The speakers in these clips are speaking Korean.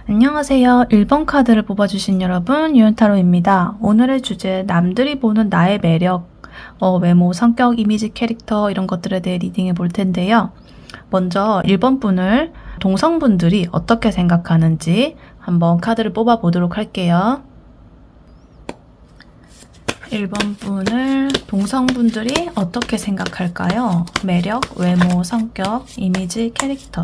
안녕하세요. 1번 카드를 뽑아주신 여러분, 유은타로입니다. 오늘의 주제, 남들이 보는 나의 매력, 외모, 성격, 이미지, 캐릭터 이런 것들에 대해 리딩해 볼 텐데요. 먼저 1번 분을 동성분들이 어떻게 생각하는지 한번 카드를 뽑아 보도록 할게요. 1번 분을 동성분들이 어떻게 생각할까요? 매력, 외모, 성격, 이미지, 캐릭터.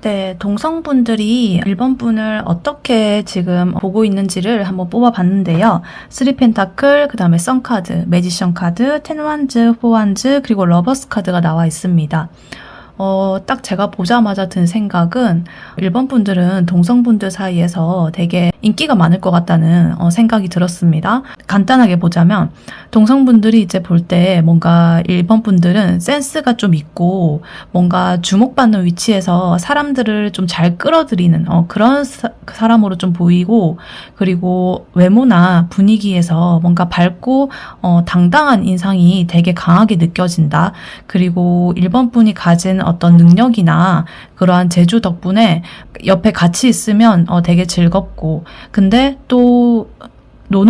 네, 동성분들이 1번 분을 어떻게 지금 보고 있는지를 한번 뽑아봤는데요. 3펜타클, 그 다음에 선카드, 매지션 카드, 10원즈, 4원즈, 그리고 러버스 카드가 나와 있습니다. 딱 제가 보자마자 든 생각은 1번 분들은 동성분들 사이에서 되게 인기가 많을 것 같다는 생각이 들었습니다. 간단하게 보자면 동성분들이 이제 볼 때 뭔가 1번 분들은 센스가 좀 있고 뭔가 주목받는 위치에서 사람들을 좀 잘 끌어들이는 그런 사람으로 좀 보이고, 그리고 외모나 분위기에서 뭔가 밝고 당당한 인상이 되게 강하게 느껴진다. 그리고 1번 분이 가진 어떤 능력이나 그러한 재주 덕분에 옆에 같이 있으면 되게 즐겁고, 근데 또 놀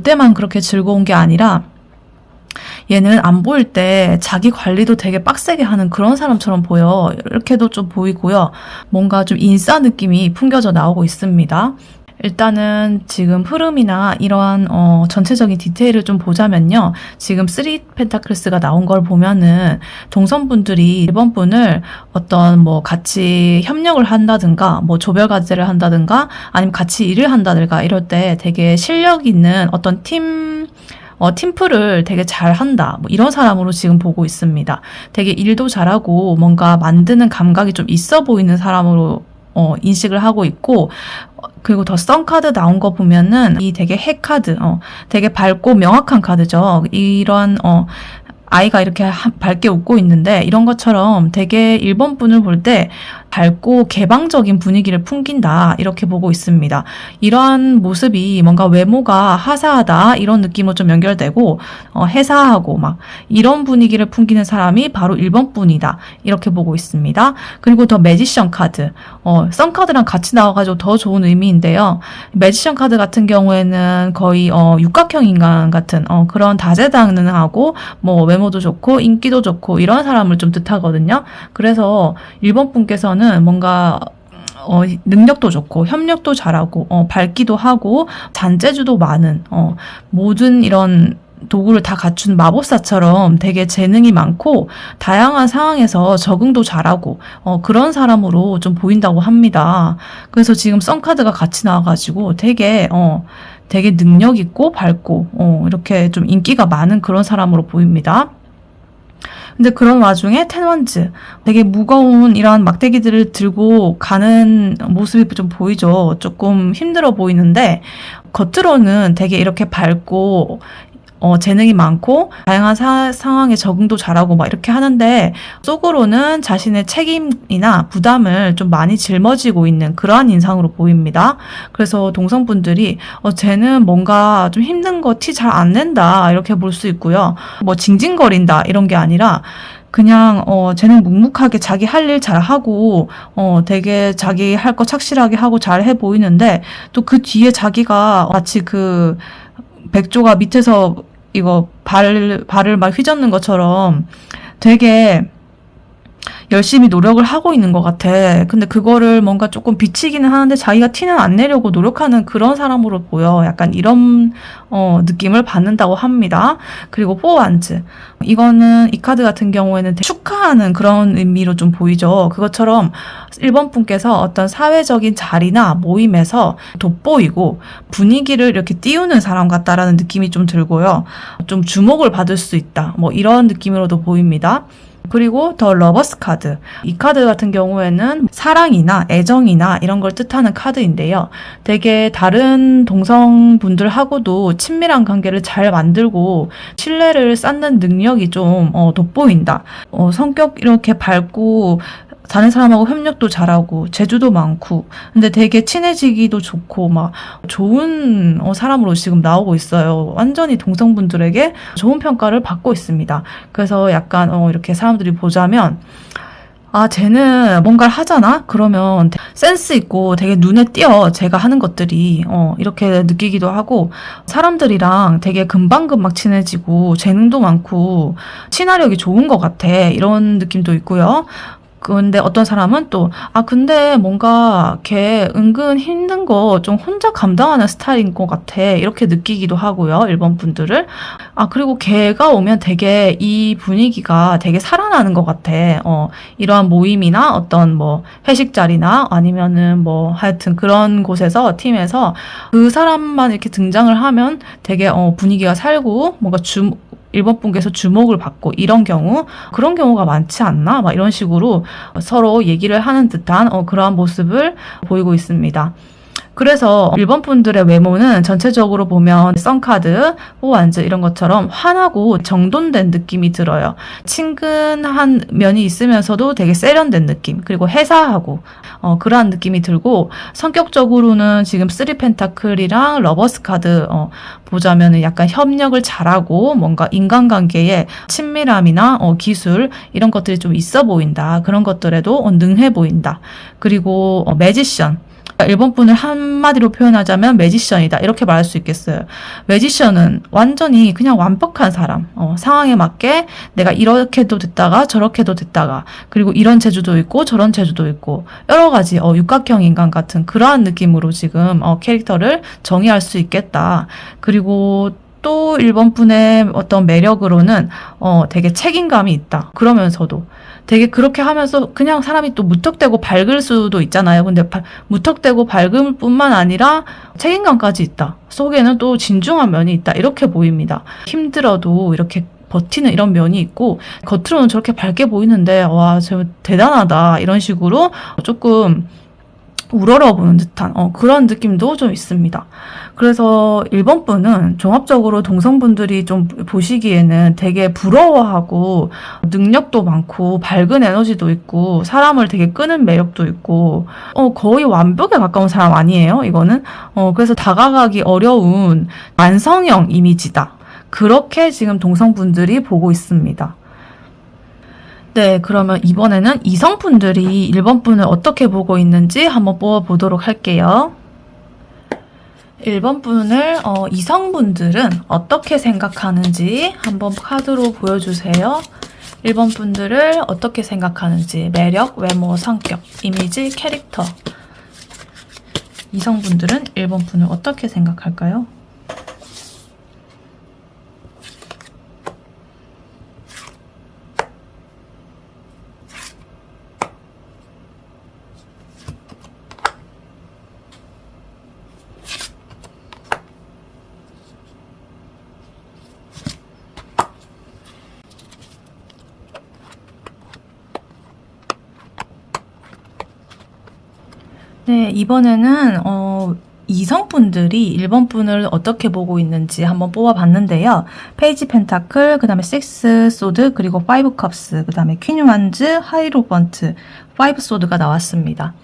때만 그렇게 즐거운 게 아니라 얘는 안 보일 때 자기 관리도 되게 빡세게 하는 그런 사람처럼 보여. 이렇게도 좀 보이고요. 뭔가 좀 인싸 느낌이 풍겨져 나오고 있습니다. 일단은 지금 흐름이나 이러한 전체적인 디테일을 좀 보자면요. 지금 3펜타클스가 나온 걸 보면은 동성분들이 1번 분을 어떤 같이 협력을 한다든가 조별 과제를 한다든가 아니면 같이 일을 한다든가 이럴 때 되게 실력 있는 어떤 팀플을 되게 잘한다. 이런 사람으로 지금 보고 있습니다. 되게 일도 잘하고 뭔가 만드는 감각이 좀 있어 보이는 사람으로 인식을 하고 있고, 그리고 더 선 카드 나온 거 보면은 이 되게 핵 카드, 되게 밝고 명확한 카드죠. 이런 아이가 이렇게 밝게 웃고 있는데 이런 것처럼 되게 1번 분을 볼 때 밝고 개방적인 분위기를 풍긴다, 이렇게 보고 있습니다. 이러한 모습이 뭔가 외모가 하사하다 이런 느낌으로 좀 연결되고 해사하고 막 이런 분위기를 풍기는 사람이 바로 1번 분이다, 이렇게 보고 있습니다. 그리고 더 매지션 카드, 선 카드랑 같이 나와가지고 더 좋은 의미인데요. 매지션 카드 같은 경우에는 거의 육각형 인간 같은 그런 다재다능하고 외모도 좋고 인기도 좋고 이런 사람을 좀 뜻하거든요. 그래서 1번 분께서는 뭔가 능력도 좋고 협력도 잘하고 밝기도 하고 잔재주도 많은 모든 이런 도구를 다 갖춘 마법사처럼 되게 재능이 많고 다양한 상황에서 적응도 잘하고 그런 사람으로 좀 보인다고 합니다. 그래서 지금 썬카드가 같이 나와가지고 되게 능력 있고 밝고 이렇게 좀 인기가 많은 그런 사람으로 보입니다. 근데 그런 와중에 10원즈, 되게 무거운 이런 막대기들을 들고 가는 모습이 좀 보이죠. 조금 힘들어 보이는데 겉으로는 되게 이렇게 밝고 재능이 많고 다양한 상황에 적응도 잘하고 막 이렇게 하는데 속으로는 자신의 책임이나 부담을 좀 많이 짊어지고 있는 그러한 인상으로 보입니다. 그래서 동성분들이 쟤는 뭔가 좀 힘든 거 티 잘 안 낸다, 이렇게 볼 수 있고요. 징징거린다 이런 게 아니라 그냥 쟤는 묵묵하게 자기 할 일 잘하고 되게 자기 할 거 착실하게 하고 잘 해 보이는데, 또 그 뒤에 자기가 마치 그 백조가 밑에서 이거 발을 막 휘젓는 것처럼 되게 열심히 노력을 하고 있는 것 같아. 근데 그거를 뭔가 조금 비치기는 하는데 자기가 티는 안 내려고 노력하는 그런 사람으로 보여. 약간 이런 느낌을 받는다고 합니다. 그리고 4원즈, 이거는 이 카드 같은 경우에는 축하하는 그런 의미로 좀 보이죠. 그것처럼 1번 분께서 어떤 사회적인 자리나 모임에서 돋보이고 분위기를 이렇게 띄우는 사람 같다라는 느낌이 좀 들고요. 좀 주목을 받을 수 있다, 이런 느낌으로도 보입니다. 그리고 더 러버스 카드. 이 카드 같은 경우에는 사랑이나 애정이나 이런 걸 뜻하는 카드인데요. 되게 다른 동성분들하고도 친밀한 관계를 잘 만들고 신뢰를 쌓는 능력이 좀 돋보인다. 성격 이렇게 밝고 다른 사람하고 협력도 잘하고 재주도 많고 근데 되게 친해지기도 좋고 막 좋은 사람으로 지금 나오고 있어요. 완전히 동성분들에게 좋은 평가를 받고 있습니다. 그래서 약간 이렇게 사람들이 보자면 아, 쟤는 뭔가를 하잖아? 그러면 센스 있고 되게 눈에 띄어, 제가 하는 것들이. 이렇게 느끼기도 하고, 사람들이랑 되게 금방금방 친해지고, 재능도 많고, 친화력이 좋은 것 같아. 이런 느낌도 있고요. 근데 어떤 사람은 또, 근데 뭔가 걔 은근 힘든 거 좀 혼자 감당하는 스타일인 것 같아. 이렇게 느끼기도 하고요. 일본 분들을. 그리고 걔가 오면 되게 이 분위기가 되게 살아나는 것 같아. 이러한 모임이나 어떤 뭐 회식 자리나 아니면은 뭐 하여튼 그런 곳에서 팀에서 그 사람만 이렇게 등장을 하면 되게 분위기가 살고 뭔가 일본 분께서 주목을 받고 이런 경우 그런 경우가 많지 않나 막 이런 식으로 서로 얘기를 하는 듯한 그러한 모습을 보이고 있습니다. 그래서 일본 분들의 외모는 전체적으로 보면 썬카드, 호완즈 이런 것처럼 환하고 정돈된 느낌이 들어요. 친근한 면이 있으면서도 되게 세련된 느낌, 그리고 해사하고 그러한 느낌이 들고 성격적으로는 지금 3펜타클이랑 러버스 카드 보자면은 약간 협력을 잘하고 뭔가 인간관계에 친밀함이나 기술 이런 것들이 좀 있어 보인다. 그런 것들에도 능해 보인다. 그리고 매지션. 일본 분을 한마디로 표현하자면 매지션이다. 이렇게 말할 수 있겠어요. 매지션은 완전히 그냥 완벽한 사람. 상황에 맞게 내가 이렇게도 됐다가 저렇게도 됐다가 그리고 이런 재주도 있고 저런 재주도 있고 여러 가지 육각형 인간 같은 그러한 느낌으로 지금 캐릭터를 정의할 수 있겠다. 그리고 또 일본 분의 어떤 매력으로는 되게 책임감이 있다. 그러면서도 되게 그렇게 하면서 그냥 사람이 또 무턱대고 밝을 수도 있잖아요. 근데 무턱대고 밝을 뿐만 아니라 책임감까지 있다. 속에는 또 진중한 면이 있다. 이렇게 보입니다. 힘들어도 이렇게 버티는 이런 면이 있고 겉으로는 저렇게 밝게 보이는데 와, 저 대단하다. 이런 식으로 조금 우러러 보는 듯한 그런 느낌도 좀 있습니다. 그래서 일본 분은 종합적으로 동성분들이 좀 보시기에는 되게 부러워하고 능력도 많고 밝은 에너지도 있고 사람을 되게 끄는 매력도 있고 거의 완벽에 가까운 사람 아니에요? 이거는 그래서 다가가기 어려운 완성형 이미지다. 그렇게 지금 동성분들이 보고 있습니다. 네, 그러면 이번에는 이성분들이 1번분을 어떻게 보고 있는지 한번 뽑아보도록 할게요. 1번분을 이성분들은 어떻게 생각하는지 한번 카드로 보여주세요. 1번분들을 어떻게 생각하는지 매력, 외모, 성격, 이미지, 캐릭터. 이성분들은 1번분을 어떻게 생각할까요? 네, 이번에는 이성분들이 1번분을 어떻게 보고 있는지 한번 뽑아봤는데요. 페이지 펜타클, 그 다음에 6 소드, 그리고 5 컵스, 그 다음에 퀸 완즈, 하이로번트, 5 소드가 나왔습니다.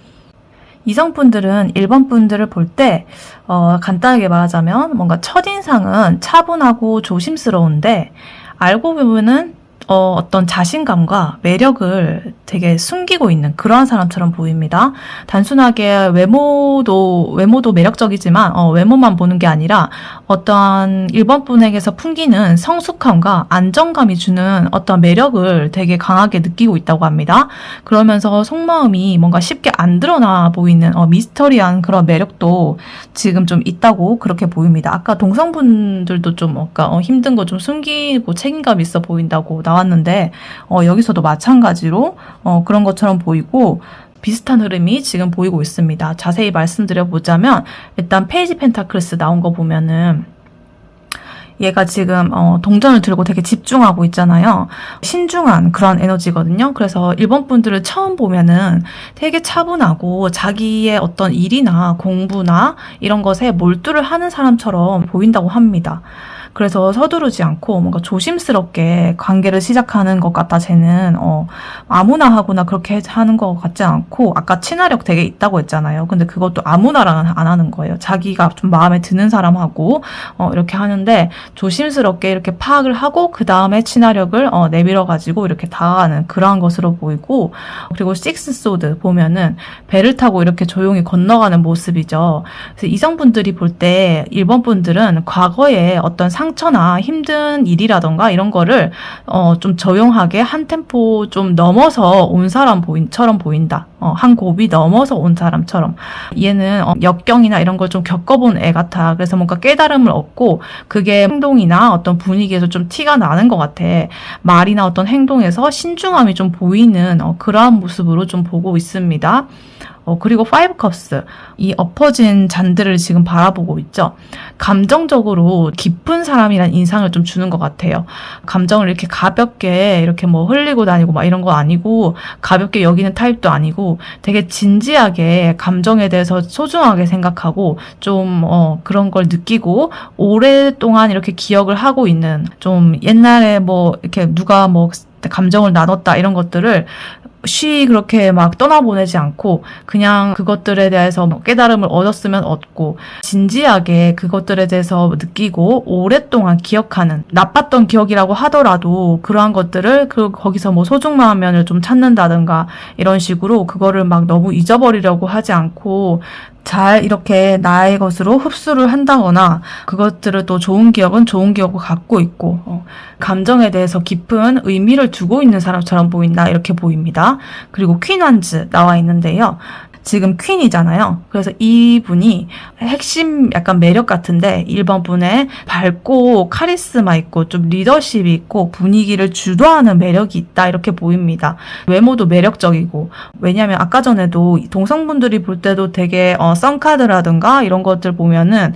이성분들은 1번분들을 볼 때 간단하게 말하자면 뭔가 첫인상은 차분하고 조심스러운데 알고 보면은 어떤 자신감과 매력을 되게 숨기고 있는 그러한 사람처럼 보입니다. 단순하게 외모도 매력적이지만 외모만 보는 게 아니라 어떠한 1번 분에게서 풍기는 성숙함과 안정감이 주는 어떤 매력을 되게 강하게 느끼고 있다고 합니다. 그러면서 속마음이 뭔가 쉽게 안 드러나 보이는 미스터리한 그런 매력도 지금 좀 있다고 그렇게 보입니다. 아까 동성분들도 좀 힘든 거 좀 숨기고 책임감 있어 보인다고 나왔는데 여기서도 마찬가지로 그런 것처럼 보이고 비슷한 흐름이 지금 보이고 있습니다. 자세히 말씀드려보자면 일단 페이지 펜타클스 나온 거 보면은 얘가 지금 동전을 들고 되게 집중하고 있잖아요. 신중한 그런 에너지거든요. 그래서 일본 분들을 처음 보면은 되게 차분하고 자기의 어떤 일이나 공부나 이런 것에 몰두를 하는 사람처럼 보인다고 합니다. 그래서 서두르지 않고 뭔가 조심스럽게 관계를 시작하는 것 같다. 쟤는 아무나 하거나 그렇게 하는 것 같지 않고, 아까 친화력 되게 있다고 했잖아요. 근데 그것도 아무나랑은 안 하는 거예요. 자기가 좀 마음에 드는 사람하고 이렇게 하는데, 조심스럽게 이렇게 파악을 하고 그 다음에 친화력을 내밀어 가지고 이렇게 다가가는 그러한 것으로 보이고, 그리고 식스 소드 보면은 배를 타고 이렇게 조용히 건너가는 모습이죠. 그래서 이성분들이 볼 때 일본 분들은 과거에 어떤 상처나 힘든 일이라던가 이런 거를 좀 조용하게 한 템포 좀 넘어서 온 사람처럼 보인다. 한 곱이 넘어서 온 사람처럼. 얘는 역경이나 이런 걸 좀 겪어본 애 같아. 그래서 뭔가 깨달음을 얻고 그게 행동이나 어떤 분위기에서 좀 티가 나는 것 같아. 말이나 어떤 행동에서 신중함이 좀 보이는 그러한 모습으로 좀 보고 있습니다. 그리고 파이브 컵스, 이 엎어진 잔들을 지금 바라보고 있죠. 감정적으로 깊은 사람이란 인상을 좀 주는 것 같아요. 감정을 이렇게 가볍게 이렇게 뭐 흘리고 다니고 막 이런 거 아니고, 가볍게 여기는 타입도 아니고, 되게 진지하게 감정에 대해서 소중하게 생각하고 좀 그런 걸 느끼고 오랫동안 이렇게 기억을 하고 있는, 좀 옛날에 뭐 이렇게 누가 뭐 감정을 나눴다 이런 것들을 그렇게 막 떠나보내지 않고 그냥 그것들에 대해서 깨달음을 얻었으면 얻고, 진지하게 그것들에 대해서 느끼고 오랫동안 기억하는, 나빴던 기억이라고 하더라도 그러한 것들을 거기서 뭐 소중한 면을 좀 찾는다든가 이런 식으로 그거를 막 너무 잊어버리려고 하지 않고 잘 이렇게 나의 것으로 흡수를 한다거나, 그것들을 또 좋은 기억은 좋은 기억을 갖고 있고, 감정에 대해서 깊은 의미를 두고 있는 사람처럼 보인다, 이렇게 보입니다. 그리고 퀸 완즈 나와 있는데요. 지금 퀸이잖아요. 그래서 이분이 핵심 약간 매력 같은데, 1번 분의 밝고 카리스마 있고 좀 리더십이 있고 분위기를 주도하는 매력이 있다, 이렇게 보입니다. 외모도 매력적이고, 왜냐면 아까 전에도 동성분들이 볼 때도 되게 썬카드라든가 이런 것들 보면은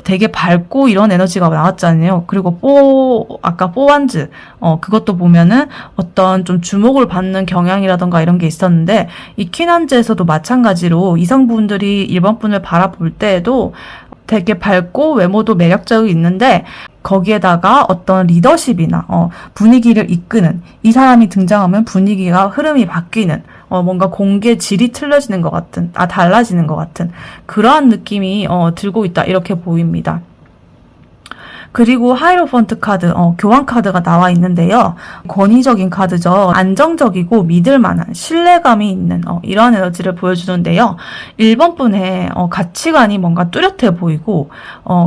되게 밝고 이런 에너지가 나왔잖아요. 그리고 아까 뽀완즈, 그것도 보면은 어떤 좀 주목을 받는 경향이라던가 이런 게 있었는데, 이 퀸완즈에서도 마찬가지로 이성분들이 일본 분을 바라볼 때에도 되게 밝고 외모도 매력적이 있는데, 거기에다가 어떤 리더십이나 분위기를 이끄는, 이 사람이 등장하면 분위기가 흐름이 바뀌는, 뭔가 공기의 질이 틀려지는 것 같은, 달라지는 것 같은 그러한 느낌이 들고 있다, 이렇게 보입니다. 그리고 하이로펀트 카드, 교환 카드가 나와 있는데요. 권위적인 카드죠. 안정적이고 믿을 만한, 신뢰감이 있는 이러한 에너지를 보여주는데요. 1번 분의 가치관이 뭔가 뚜렷해 보이고,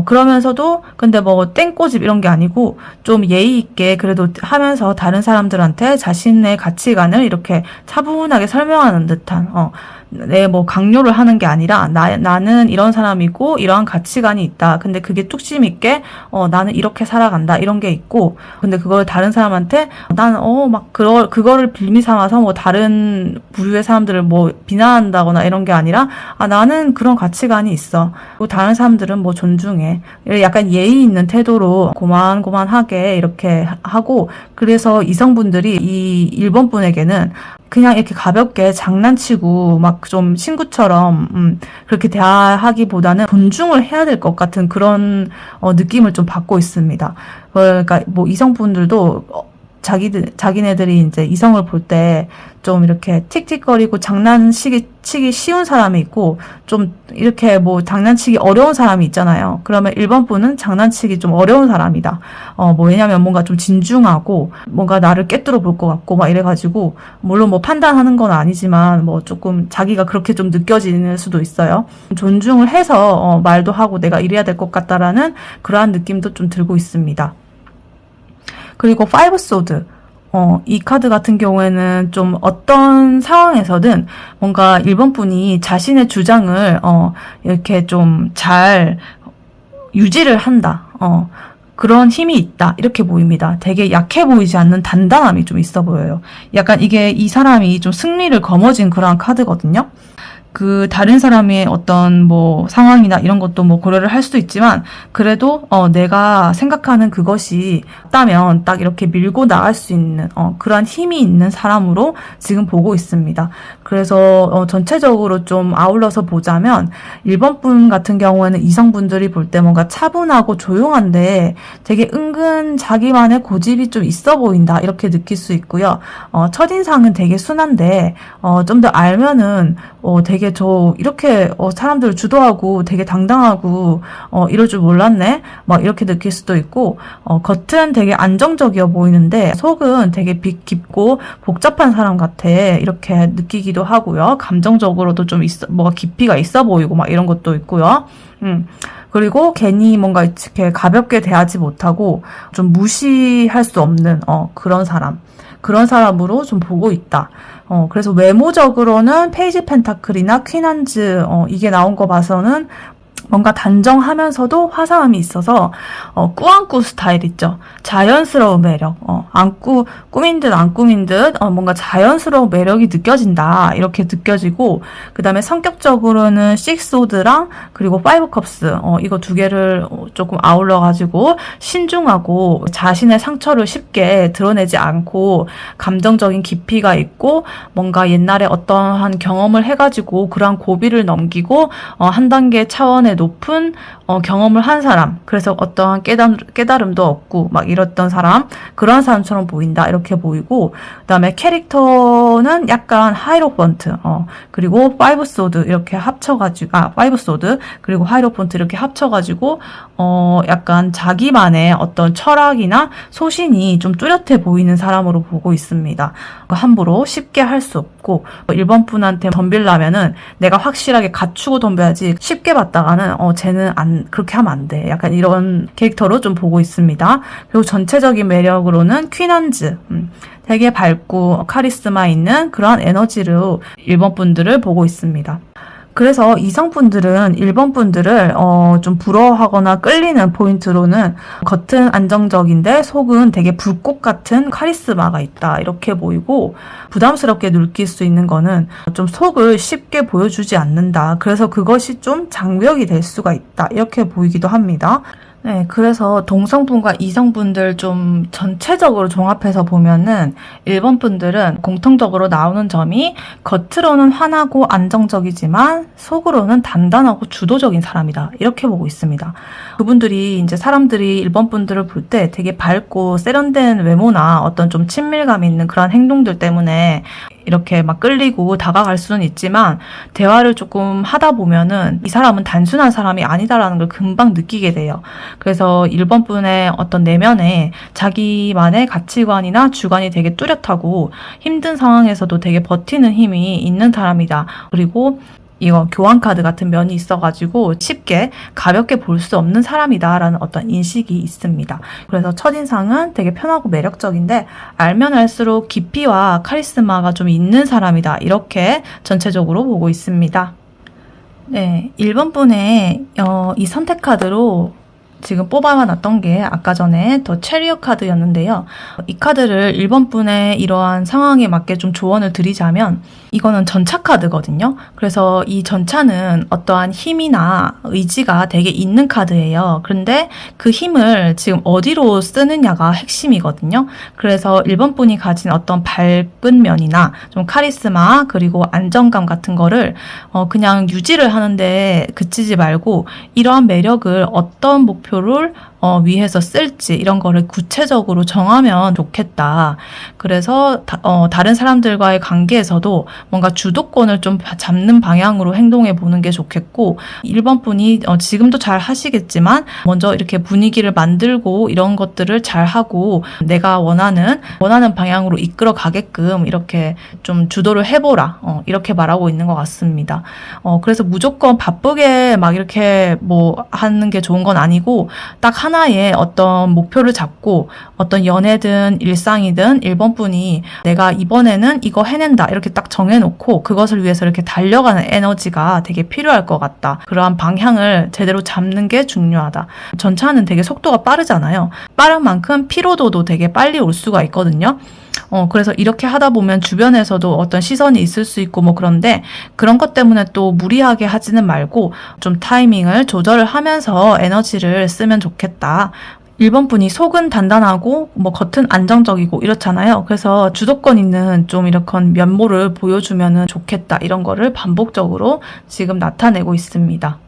그러면서도 근데 뭐 땡꼬집 이런 게 아니고 좀 예의 있게 그래도 하면서 다른 사람들한테 자신의 가치관을 이렇게 차분하게 설명하는 듯한, 뭐 강요를 하는 게 아니라 나는 이런 사람이고 이러한 가치관이 있다. 근데 그게 뚝심 있게 나는 이렇게 살아간다, 이런 게 있고, 근데 그걸 다른 사람한테 나는 막 그거를 빌미 삼아서 뭐 다른 부류의 사람들을 뭐 비난한다거나 이런 게 아니라 나는 그런 가치관이 있어. 그리고 다른 사람들은 뭐 존중해. 약간 예의 있는 태도로 고만고만하게 이렇게 하고, 그래서 이성분들이 이 1번 분에게는 그냥 이렇게 가볍게 장난치고 막 좀 친구처럼 그렇게 대하기보다는 존중을 해야 될 것 같은 그런 느낌을 좀 받고 있습니다. 그러니까 뭐 이성분들도 자기네들이 이제 이성을 볼 때 좀 이렇게 틱틱거리고 장난치기 쉬운 사람이 있고, 좀 이렇게 뭐 장난치기 어려운 사람이 있잖아요. 그러면 1번 분은 장난치기 좀 어려운 사람이다. 왜냐면 뭔가 좀 진중하고 뭔가 나를 꿰뚫어 볼 것 같고 막 이래가지고, 물론 뭐 판단하는 건 아니지만 뭐 조금 자기가 그렇게 좀 느껴지는 수도 있어요. 존중을 해서 말도 하고 내가 이래야 될 것 같다라는 그러한 느낌도 좀 들고 있습니다. 그리고 파이브 소드, 이 카드 같은 경우에는 좀 어떤 상황에서든 뭔가 1번 분이 자신의 주장을 이렇게 좀 잘 유지를 한다. 그런 힘이 있다, 이렇게 보입니다. 되게 약해 보이지 않는 단단함이 좀 있어 보여요. 약간 이 사람이 좀 승리를 거머쥔 그런 카드거든요. 그 다른 사람의 어떤 뭐 상황이나 이런 것도 뭐 고려를 할 수도 있지만 그래도 내가 생각하는 그것이 맞다면 딱 이렇게 밀고 나갈 수 있는 그러한 힘이 있는 사람으로 지금 보고 있습니다. 그래서 전체적으로 좀 아울러서 보자면 1번 분 같은 경우에는 이성분들이 볼 때 뭔가 차분하고 조용한데 되게 은근 자기만의 고집이 좀 있어 보인다 이렇게 느낄 수 있고요. 첫인상은 되게 순한데 좀 더 알면은 되게 저 이렇게 사람들을 주도하고 되게 당당하고 이럴 줄 몰랐네 막 이렇게 느낄 수도 있고 겉은 되게 안정적이어 보이는데 속은 되게 깊고 복잡한 사람 같아 이렇게 느끼기도 하고요. 감정적으로도 좀 뭐가 깊이가 있어 보이고 막 이런 것도 있고요. 그리고 괜히 뭔가 이렇게 가볍게 대하지 못하고 좀 무시할 수 없는 그런 사람으로 좀 보고 있다. 그래서 외모적으로는 페이지 펜타클이나 퀸한즈 이게 나온 거 봐서는 뭔가 단정하면서도 화사함이 있어서 꾸안꾸 스타일 있죠. 자연스러운 매력. 꾸민 듯 안 꾸민 듯 뭔가 자연스러운 매력이 느껴진다. 이렇게 느껴지고 그다음에 성격적으로는 식스오드랑 그리고 파이브 컵스 이거 두 개를 조금 아울러 가지고 신중하고 자신의 상처를 쉽게 드러내지 않고 감정적인 깊이가 있고 뭔가 옛날에 어떠한 경험을 해가지고 그러한 고비를 넘기고 한 단계 차원의 높은 경험을 한 사람, 그래서 어떠한 깨달음도 없고 막 이랬던 사람, 그런 사람처럼 보인다 이렇게 보이고, 그다음에 캐릭터는 약간 하이로펀트 그리고 파이브 소드 이렇게 합쳐가지고 파이브 소드 그리고 하이로펀트 이렇게 합쳐가지고 약간 자기만의 어떤 철학이나 소신이 좀 뚜렷해 보이는 사람으로 보고 있습니다. 함부로 쉽게 할 수 없고 1번 분한테 덤빌라면은 내가 확실하게 갖추고 덤벼야지 쉽게 받다가는 쟤는 그렇게 하면 안 돼. 약간 이런 캐릭터로 좀 보고 있습니다. 그리고 전체적인 매력으로는 퀸한즈 되게 밝고 카리스마 있는 그런 에너지로 1번 분들을 보고 있습니다. 그래서 이성분들은 1번 분들을 좀 부러워하거나 끌리는 포인트로는 겉은 안정적인데 속은 되게 불꽃 같은 카리스마가 있다 이렇게 보이고, 부담스럽게 느낄 수 있는 거는 좀 속을 쉽게 보여주지 않는다. 그래서 그것이 좀 장벽이 될 수가 있다 이렇게 보이기도 합니다. 네, 그래서 동성분과 이성분들 좀 전체적으로 종합해서 보면은 1번 분들은 공통적으로 나오는 점이 겉으로는 환하고 안정적이지만 속으로는 단단하고 주도적인 사람이다. 이렇게 보고 있습니다. 그분들이 이제 사람들이 1번 분들을 볼 때 되게 밝고 세련된 외모나 어떤 좀 친밀감 있는 그런 행동들 때문에 이렇게 막 끌리고 다가갈 수는 있지만 대화를 조금 하다 보면은 이 사람은 단순한 사람이 아니다라는 걸 금방 느끼게 돼요. 그래서 1번 분의 어떤 내면에 자기만의 가치관이나 주관이 되게 뚜렷하고 힘든 상황에서도 되게 버티는 힘이 있는 사람이다. 그리고 이거 교환카드 같은 면이 있어가지고 쉽게 가볍게 볼 수 없는 사람이다라는 어떤 인식이 있습니다. 그래서 첫인상은 되게 편하고 매력적인데 알면 알수록 깊이와 카리스마가 좀 있는 사람이다. 이렇게 전체적으로 보고 있습니다. 네, 1번 분의 이 선택 카드로 지금 뽑아놨던 게 아까 전에 더 체리엇 카드였는데요. 이 카드를 1번 분의 이러한 상황에 맞게 좀 조언을 드리자면 이거는 전차 카드거든요. 그래서 이 전차는 어떠한 힘이나 의지가 되게 있는 카드예요. 그런데 그 힘을 지금 어디로 쓰느냐가 핵심이거든요. 그래서 1번 분이 가진 어떤 밝은 면이나 좀 카리스마 그리고 안정감 같은 거를 그냥 유지를 하는데 그치지 말고 이러한 매력을 어떤 목표를 위해서 쓸지 이런 거를 구체적으로 정하면 좋겠다. 그래서 다른 사람들과의 관계에서도 뭔가 주도권을 좀 잡는 방향으로 행동해 보는 게 좋겠고, 1번 분이 지금도 잘 하시겠지만 먼저 이렇게 분위기를 만들고 이런 것들을 잘 하고 내가 원하는 방향으로 이끌어 가게끔 이렇게 좀 주도를 해보라. 이렇게 말하고 있는 것 같습니다. 그래서 무조건 바쁘게 막 이렇게 뭐 하는 게 좋은 건 아니고 딱 하나의 어떤 목표를 잡고 어떤 연애든 일상이든 1번 분이 내가 이번에는 이거 해낸다 이렇게 딱 정해놓고 그것을 위해서 이렇게 달려가는 에너지가 되게 필요할 것 같다. 그러한 방향을 제대로 잡는 게 중요하다. 전차는 되게 속도가 빠르잖아요. 빠른 만큼 피로도도 되게 빨리 올 수가 있거든요. 그래서 이렇게 하다 보면 주변에서도 어떤 시선이 있을 수 있고 뭐 그런데 그런 것 때문에 또 무리하게 하지는 말고 좀 타이밍을 조절을 하면서 에너지를 쓰면 좋겠다. 1번 분이 속은 단단하고 뭐 겉은 안정적이고 이렇잖아요. 그래서 주도권 있는 좀 이렇게 면모를 보여주면 좋겠다. 이런 거를 반복적으로 지금 나타내고 있습니다.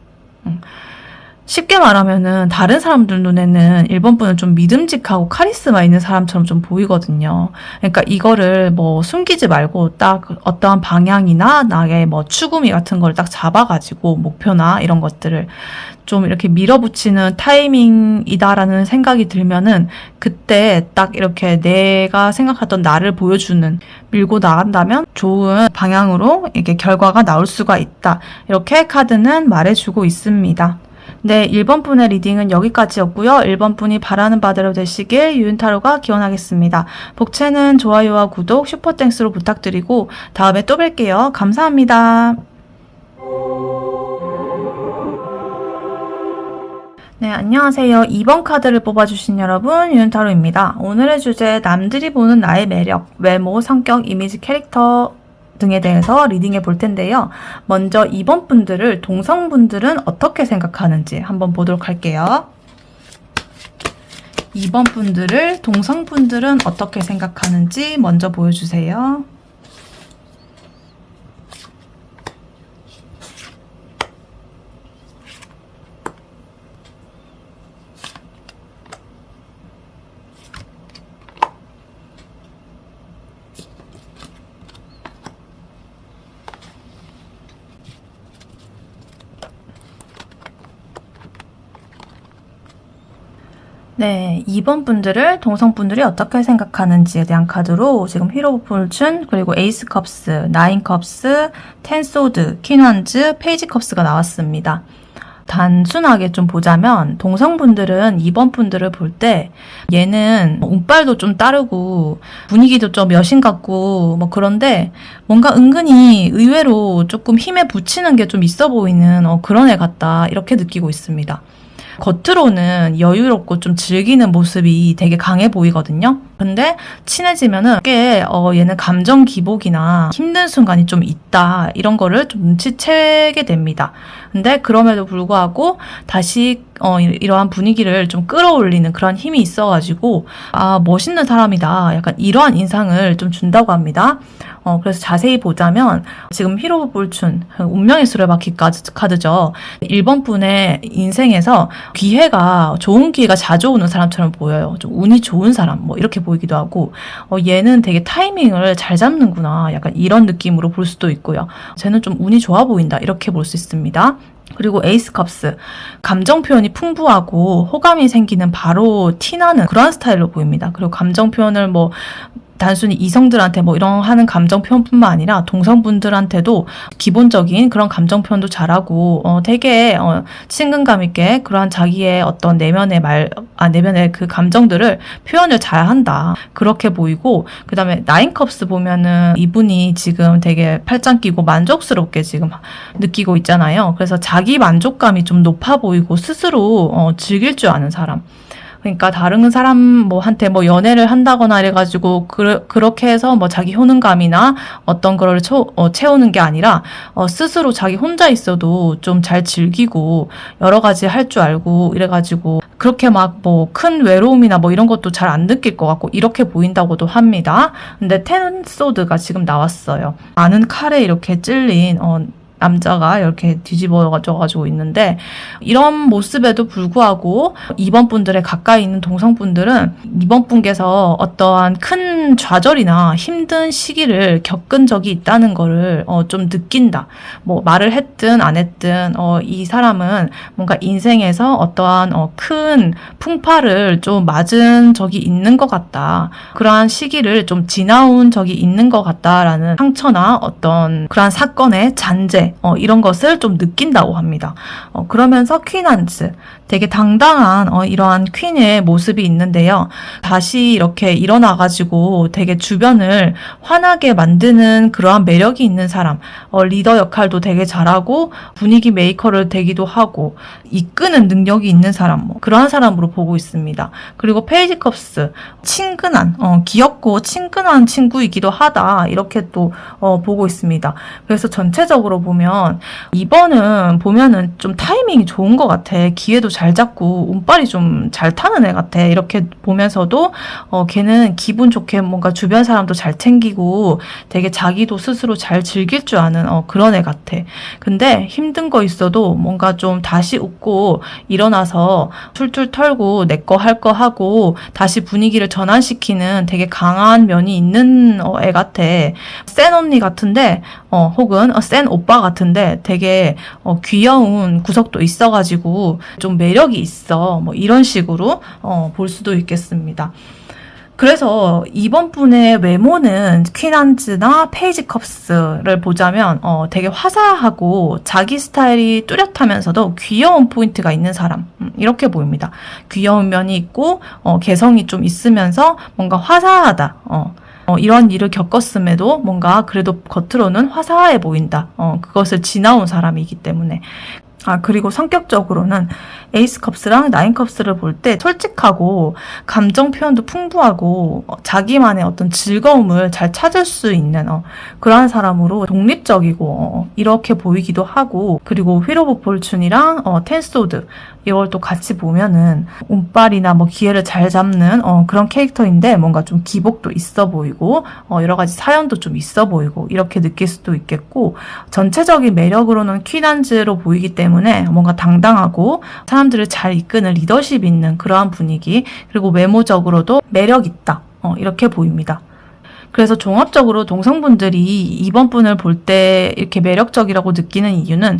쉽게 말하면은 다른 사람들 눈에는 1번 분은 좀 믿음직하고 카리스마 있는 사람처럼 좀 보이거든요. 그러니까 이거를 뭐 숨기지 말고 딱 어떠한 방향이나 나의 뭐 추구미 같은 걸 딱 잡아가지고 목표나 이런 것들을 좀 이렇게 밀어붙이는 타이밍이다라는 생각이 들면은 그때 딱 이렇게 내가 생각했던 나를 보여주는 밀고 나간다면 좋은 방향으로 이렇게 결과가 나올 수가 있다. 이렇게 카드는 말해주고 있습니다. 네, 1번 분의 리딩은 여기까지였고요. 1번 분이 바라는 바대로 되시길 유윤타로가 기원하겠습니다. 복채는 좋아요와 구독, 슈퍼땡스로 부탁드리고 다음에 또 뵐게요. 감사합니다. 네, 안녕하세요. 2번 카드를 뽑아주신 여러분, 유윤타로입니다. 오늘의 주제, 남들이 보는 나의 매력, 외모, 성격, 이미지, 캐릭터 등에 대해서 리딩해 볼 텐데요. 먼저 2번 분들을 동성분들은 어떻게 생각하는지 한번 보도록 할게요. 2번 분들을 동성분들은 어떻게 생각하는지 먼저 보여주세요. 네, 2번 분들을 동성분들이 어떻게 생각하는지에 대한 카드로 지금 휘로 오브 포춘, 그리고 에이스 컵스, 나인 컵스, 텐 소드, 퀸 wands, 페이지 컵스가 나왔습니다. 단순하게 좀 보자면 동성분들은 2번 분들을 볼 때 얘는 운빨도 좀 따르고 분위기도 좀 여신 같고 뭐 그런데 뭔가 은근히 의외로 조금 힘에 부치는 게 좀 있어 보이는 그런 애 같다 이렇게 느끼고 있습니다. 겉으로는 여유롭고 좀 즐기는 모습이 되게 강해 보이거든요. 근데 친해지면은 꽤 얘는 감정 기복이나 힘든 순간이 좀 있다 이런 거를 좀 눈치채게 됩니다. 근데 그럼에도 불구하고 다시 이러한 분위기를 좀 끌어올리는 그런 힘이 있어가지고 아 멋있는 사람이다 약간 이러한 인상을 좀 준다고 합니다. 그래서 자세히 보자면 지금 휘로 오브 포춘 운명의 수레바퀴 카드죠. 1번 분의 인생에서 기회가 좋은 기회가 자주 오는 사람처럼 보여요. 좀 운이 좋은 사람 뭐 이렇게 보이기도 하고 얘는 되게 타이밍을 잘 잡는구나 약간 이런 느낌으로 볼 수도 있고요. 쟤는 좀 운이 좋아 보인다 이렇게 볼 수 있습니다. 그리고 에이스 컵스 감정 표현이 풍부하고 호감이 생기는 바로 티나는 그런 스타일로 보입니다. 그리고 감정 표현을 뭐 단순히 이성들한테 뭐 이런 하는 감정 표현뿐만 아니라 동성분들한테도 기본적인 그런 감정 표현도 잘하고 되게 친근감 있게 그러한 자기의 어떤 내면의 그 감정들을 표현을 잘한다 그렇게 보이고 그다음에 나인 컵스 보면은 이분이 지금 되게 팔짱 끼고 만족스럽게 지금 느끼고 있잖아요. 그래서 자기 만족감이 좀 높아 보이고 스스로 즐길 줄 아는 사람. 그러니까 다른 사람 뭐한테 뭐 연애를 한다거나 이래가지고 그렇게 해서 뭐 자기 효능감이나 어떤 거를 채우는 게 아니라 스스로 자기 혼자 있어도 좀 잘 즐기고 여러 가지 할 줄 알고 이래가지고 그렇게 막 뭐 큰 외로움이나 뭐 이런 것도 잘 안 느낄 것 같고 이렇게 보인다고도 합니다. 근데 텐 소드가 지금 나왔어요. 많은 칼에 이렇게 찔린 남자가 이렇게 뒤집어져가지고 있는데 이런 모습에도 불구하고 2번 분들의 가까이 있는 동성분들은 2번 분께서 어떠한 큰 좌절이나 힘든 시기를 겪은 적이 있다는 거를 좀 느낀다. 뭐 말을 했든 안 했든 이 사람은 뭔가 인생에서 어떠한 큰 풍파를 좀 맞은 적이 있는 것 같다. 그러한 시기를 좀 지나온 적이 있는 것 같다라는 상처나 어떤 그러한 사건의 잔재 이런 것을 좀 느낀다고 합니다. 그러면서 퀸 한즈, 되게 당당한 이러한 퀸의 모습이 있는데요. 다시 이렇게 일어나가지고 되게 주변을 환하게 만드는 그러한 매력이 있는 사람, 리더 역할도 되게 잘하고 분위기 메이커를 되기도 하고 이끄는 능력이 있는 사람, 그러한 사람으로 보고 있습니다. 그리고 페이지 컵스, 친근한, 귀엽고 친근한 친구이기도 하다, 이렇게 또 보고 있습니다. 그래서 전체적으로 보면 이번은 보면은 좀 타이밍이 좋은 것 같아. 기회도 잘 잡고 운빨이 좀 잘 타는 애 같아. 이렇게 보면서도 걔는 기분 좋게 뭔가 주변 사람도 잘 챙기고 되게 자기도 스스로 잘 즐길 줄 아는 그런 애 같아. 근데 힘든 거 있어도 뭔가 좀 다시 웃고 일어나서 툴툴 털고 내 거 할 거 하고 다시 분위기를 전환시키는 되게 강한 면이 있는 애 같아. 센 언니 같은데 혹은 센 오빠 같은데 되게 귀여운 구석도 있어가지고 좀 매력이 있어. 이런 식으로 볼 수도 있겠습니다. 그래서 이번 분의 외모는 퀸 한즈나 페이지 컵스를 보자면 되게 화사하고 자기 스타일이 뚜렷하면서도 귀여운 포인트가 있는 사람, 이렇게 보입니다. 귀여운 면이 있고 개성이 좀 있으면서 뭔가 화사하다. 이런 일을 겪었음에도 뭔가 그래도 겉으로는 화사해 보인다. 그것을 지나온 사람이기 때문에. 그리고 성격적으로는 에이스 컵스랑 나인 컵스를 볼 때 솔직하고 감정 표현도 풍부하고 자기만의 어떤 즐거움을 잘 찾을 수 있는 그러한 사람으로 독립적이고 이렇게 보이기도 하고, 그리고 휠 오브 폴춘이랑 텐 소드 이걸 또 같이 보면은 운빨이나 기회를 잘 잡는 그런 캐릭터인데 뭔가 좀 기복도 있어 보이고 여러 가지 사연도 좀 있어 보이고 이렇게 느낄 수도 있겠고, 전체적인 매력으로는 퀸 한즈로 보이기 때문에 뭔가 당당하고 사람들을 잘 이끄는 리더십 있는 그러한 분위기, 그리고 외모적으로도 매력 있다, 이렇게 보입니다. 그래서 종합적으로 동성분들이 이번 분을 볼 때 이렇게 매력적이라고 느끼는 이유는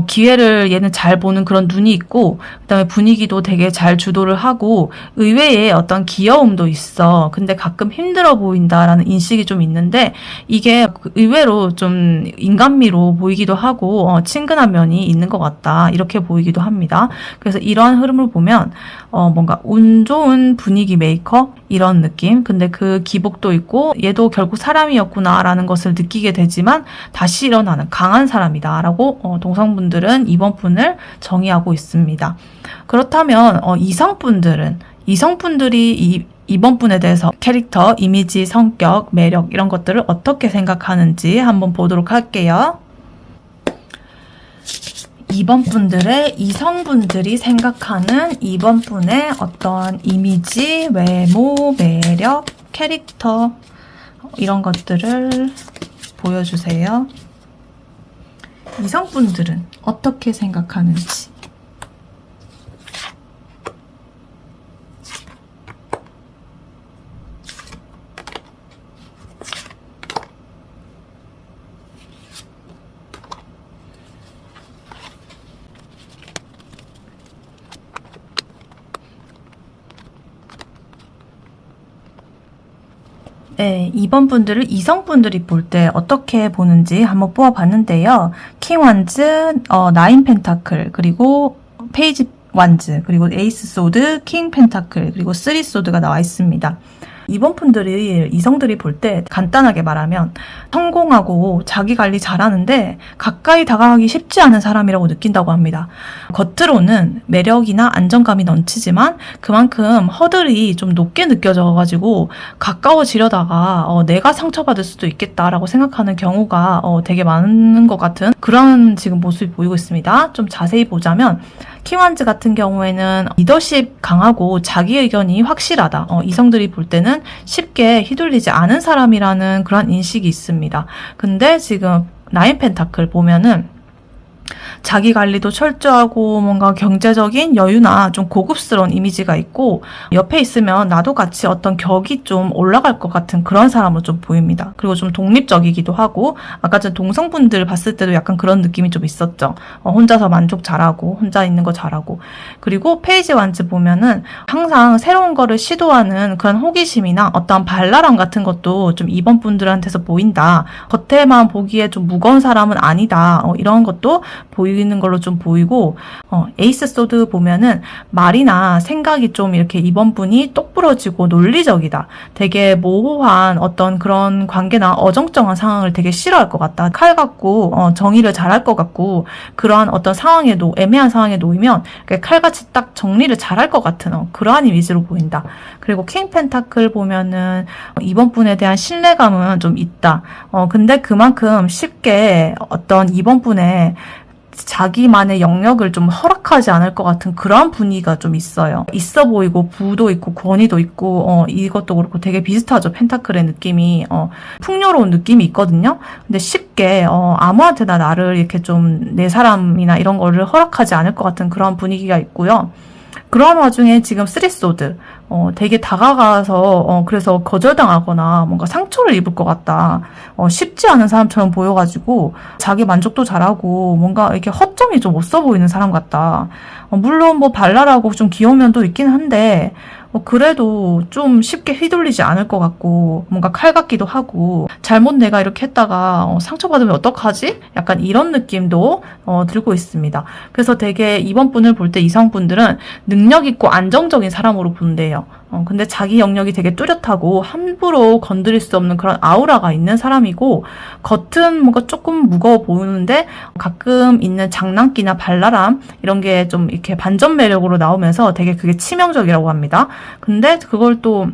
기회를 얘는 잘 보는 그런 눈이 있고, 그다음에 분위기도 되게 잘 주도를 하고 의외의 어떤 귀여움도 있어. 근데 가끔 힘들어 보인다라는 인식이 좀 있는데 이게 의외로 좀 인간미로 보이기도 하고 친근한 면이 있는 것 같다, 이렇게 보이기도 합니다. 그래서 이러한 흐름을 보면 뭔가 운 좋은 분위기 메이커 이런 느낌. 근데 그 기복도 있고 얘도 결국 사람이었구나라는 것을 느끼게 되지만 다시 일어나는 강한 사람이다라고 동성분들은 이번 분을 정의하고 있습니다. 그렇다면 이성분들이 이번 분에 대해서 캐릭터, 이미지, 성격, 매력 이런 것들을 어떻게 생각하는지 한번 보도록 할게요. 이번 분들의 이성분들이 생각하는 이번 분의 어떤 이미지, 외모, 매력, 캐릭터 이런 것들을 보여주세요. 이성분들은 어떻게 생각하는지. 네, 이번 분들을 이성분들이 볼 때 어떻게 보는지 한번 뽑아봤는데요. 킹 완즈, 나인 펜타클, 그리고 페이지 완즈, 그리고 에이스 소드, 킹 펜타클, 그리고 쓰리 소드가 나와 있습니다. 이번 분들이 이성들이 볼 때 간단하게 말하면 성공하고 자기 관리 잘하는데 가까이 다가가기 쉽지 않은 사람이라고 느낀다고 합니다. 겉으로는 매력이나 안정감이 넘치지만 그만큼 허들이 좀 높게 느껴져가지고 가까워지려다가 내가 상처받을 수도 있겠다라고 생각하는 경우가 되게 많은 것 같은 그런 지금 모습이 보이고 있습니다. 좀 자세히 보자면 킹완즈 같은 경우에는 리더십 강하고 자기 의견이 확실하다. 이성들이 볼 때는 쉽게 휘둘리지 않은 사람이라는 그런 인식이 있습니다. 근데 지금 나인 펜타클 보면은 자기 관리도 철저하고 뭔가 경제적인 여유나 좀 고급스러운 이미지가 있고 옆에 있으면 나도 같이 어떤 격이 좀 올라갈 것 같은 그런 사람으로 좀 보입니다. 그리고 좀 독립적이기도 하고 아까 전 동성분들 봤을 때도 약간 그런 느낌이 좀 있었죠. 혼자서 만족 잘하고 혼자 있는 거 잘하고 그리고 페이지 완즈 보면은 항상 새로운 거를 시도하는 그런 호기심이나 어떤 발랄함 같은 것도 좀 이번 분들한테서 보인다. 겉에만 보기에 좀 무거운 사람은 아니다. 이런 것도 보이는 걸로 좀 보이고 에이스 소드 보면은 말이나 생각이 좀 이렇게 이번 분이 똑부러지고 논리적이다. 되게 모호한 어떤 그런 관계나 어정쩡한 상황을 되게 싫어할 것 같다. 칼 갖고 정의를 잘할 것 같고 그러한 어떤 애매한 상황에 놓이면 칼같이 딱 정리를 잘할 것 같은 그러한 이미지로 보인다. 그리고 킹 펜타클 보면은 이번 분에 대한 신뢰감은 좀 있다. 근데 그만큼 쉽게 어떤 이번 분의 자기만의 영역을 좀 허락하지 않을 것 같은 그런 분위기가 좀 있어요. 있어 보이고 부도 있고 권위도 있고 이것도 그렇고 되게 비슷하죠. 펜타클의 느낌이 풍요로운 느낌이 있거든요. 근데 쉽게 아무한테나 나를 이렇게 좀 내 사람이나 이런 거를 허락하지 않을 것 같은 그런 분위기가 있고요. 그런 와중에 지금 쓰리소드 되게 다가가서 그래서 거절당하거나 뭔가 상처를 입을 것 같다. 쉽지 않은 사람처럼 보여가지고 자기 만족도 잘하고 뭔가 이렇게 허점이 좀 없어 보이는 사람 같다. 물론 뭐 발랄하고 좀 귀여운 면도 있긴 한데 그래도 좀 쉽게 휘둘리지 않을 것 같고 뭔가 칼 같기도 하고 잘못 내가 이렇게 했다가 상처받으면 어떡하지? 약간 이런 느낌도 들고 있습니다. 그래서 되게 이번 분을 볼 때 이성분들은 능력 있고 안정적인 사람으로 본대요. 근데 자기 영역이 되게 뚜렷하고 함부로 건드릴 수 없는 그런 아우라가 있는 사람이고 겉은 뭔가 조금 무거워 보이는데 가끔 있는 장난기나 발랄함 이런 게 좀 이렇게 반전 매력으로 나오면서 되게 그게 치명적이라고 합니다. 근데 그걸 또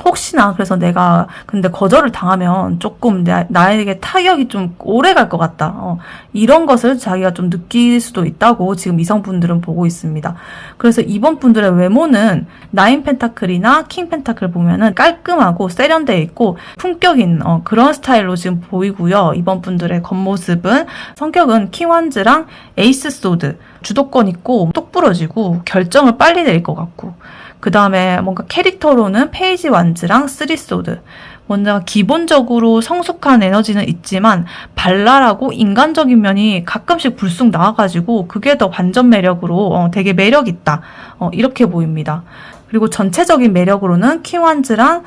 혹시나 그래서 내가 근데 거절을 당하면 조금 나에게 타격이 좀 오래 갈 것 같다. 이런 것을 자기가 좀 느낄 수도 있다고 지금 이성분들은 보고 있습니다. 그래서 이번 분들의 외모는 나인 펜타클이나 킹 펜타클 보면은 깔끔하고 세련되어 있고 품격 있는 그런 스타일로 지금 보이고요. 이번 분들의 겉모습은 성격은 킹 완즈랑 에이스 소드 주도권 있고 똑부러지고 결정을 빨리 내릴 것 같고 그 다음에 뭔가 캐릭터로는 페이지 완즈랑 쓰리소드. 뭔가 기본적으로 성숙한 에너지는 있지만 발랄하고 인간적인 면이 가끔씩 불쑥 나와가지고 그게 더 반전 매력으로 되게 매력 있다. 이렇게 보입니다. 그리고 전체적인 매력으로는 킹 완즈랑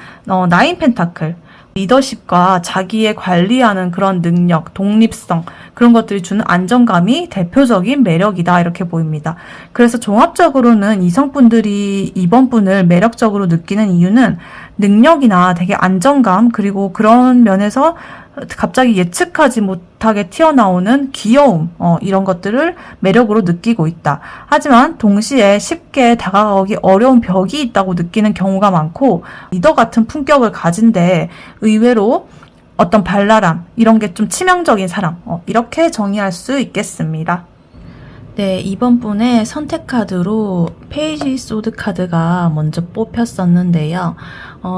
나인 펜타클. 리더십과 자기의 관리하는 그런 능력, 독립성 그런 것들이 주는 안정감이 대표적인 매력이다 이렇게 보입니다. 그래서 종합적으로는 이성분들이 이번 분을 매력적으로 느끼는 이유는 능력이나 되게 안정감 그리고 그런 면에서 갑자기 예측하지 못하게 튀어나오는 귀여움 이런 것들을 매력으로 느끼고 있다. 하지만 동시에 쉽게 다가가기 어려운 벽이 있다고 느끼는 경우가 많고 리더 같은 품격을 가진데 의외로 어떤 발랄함 이런 게 좀 치명적인 사람 이렇게 정의할 수 있겠습니다. 네, 이번 분의 선택 카드로 페이지 소드 카드가 먼저 뽑혔었는데요.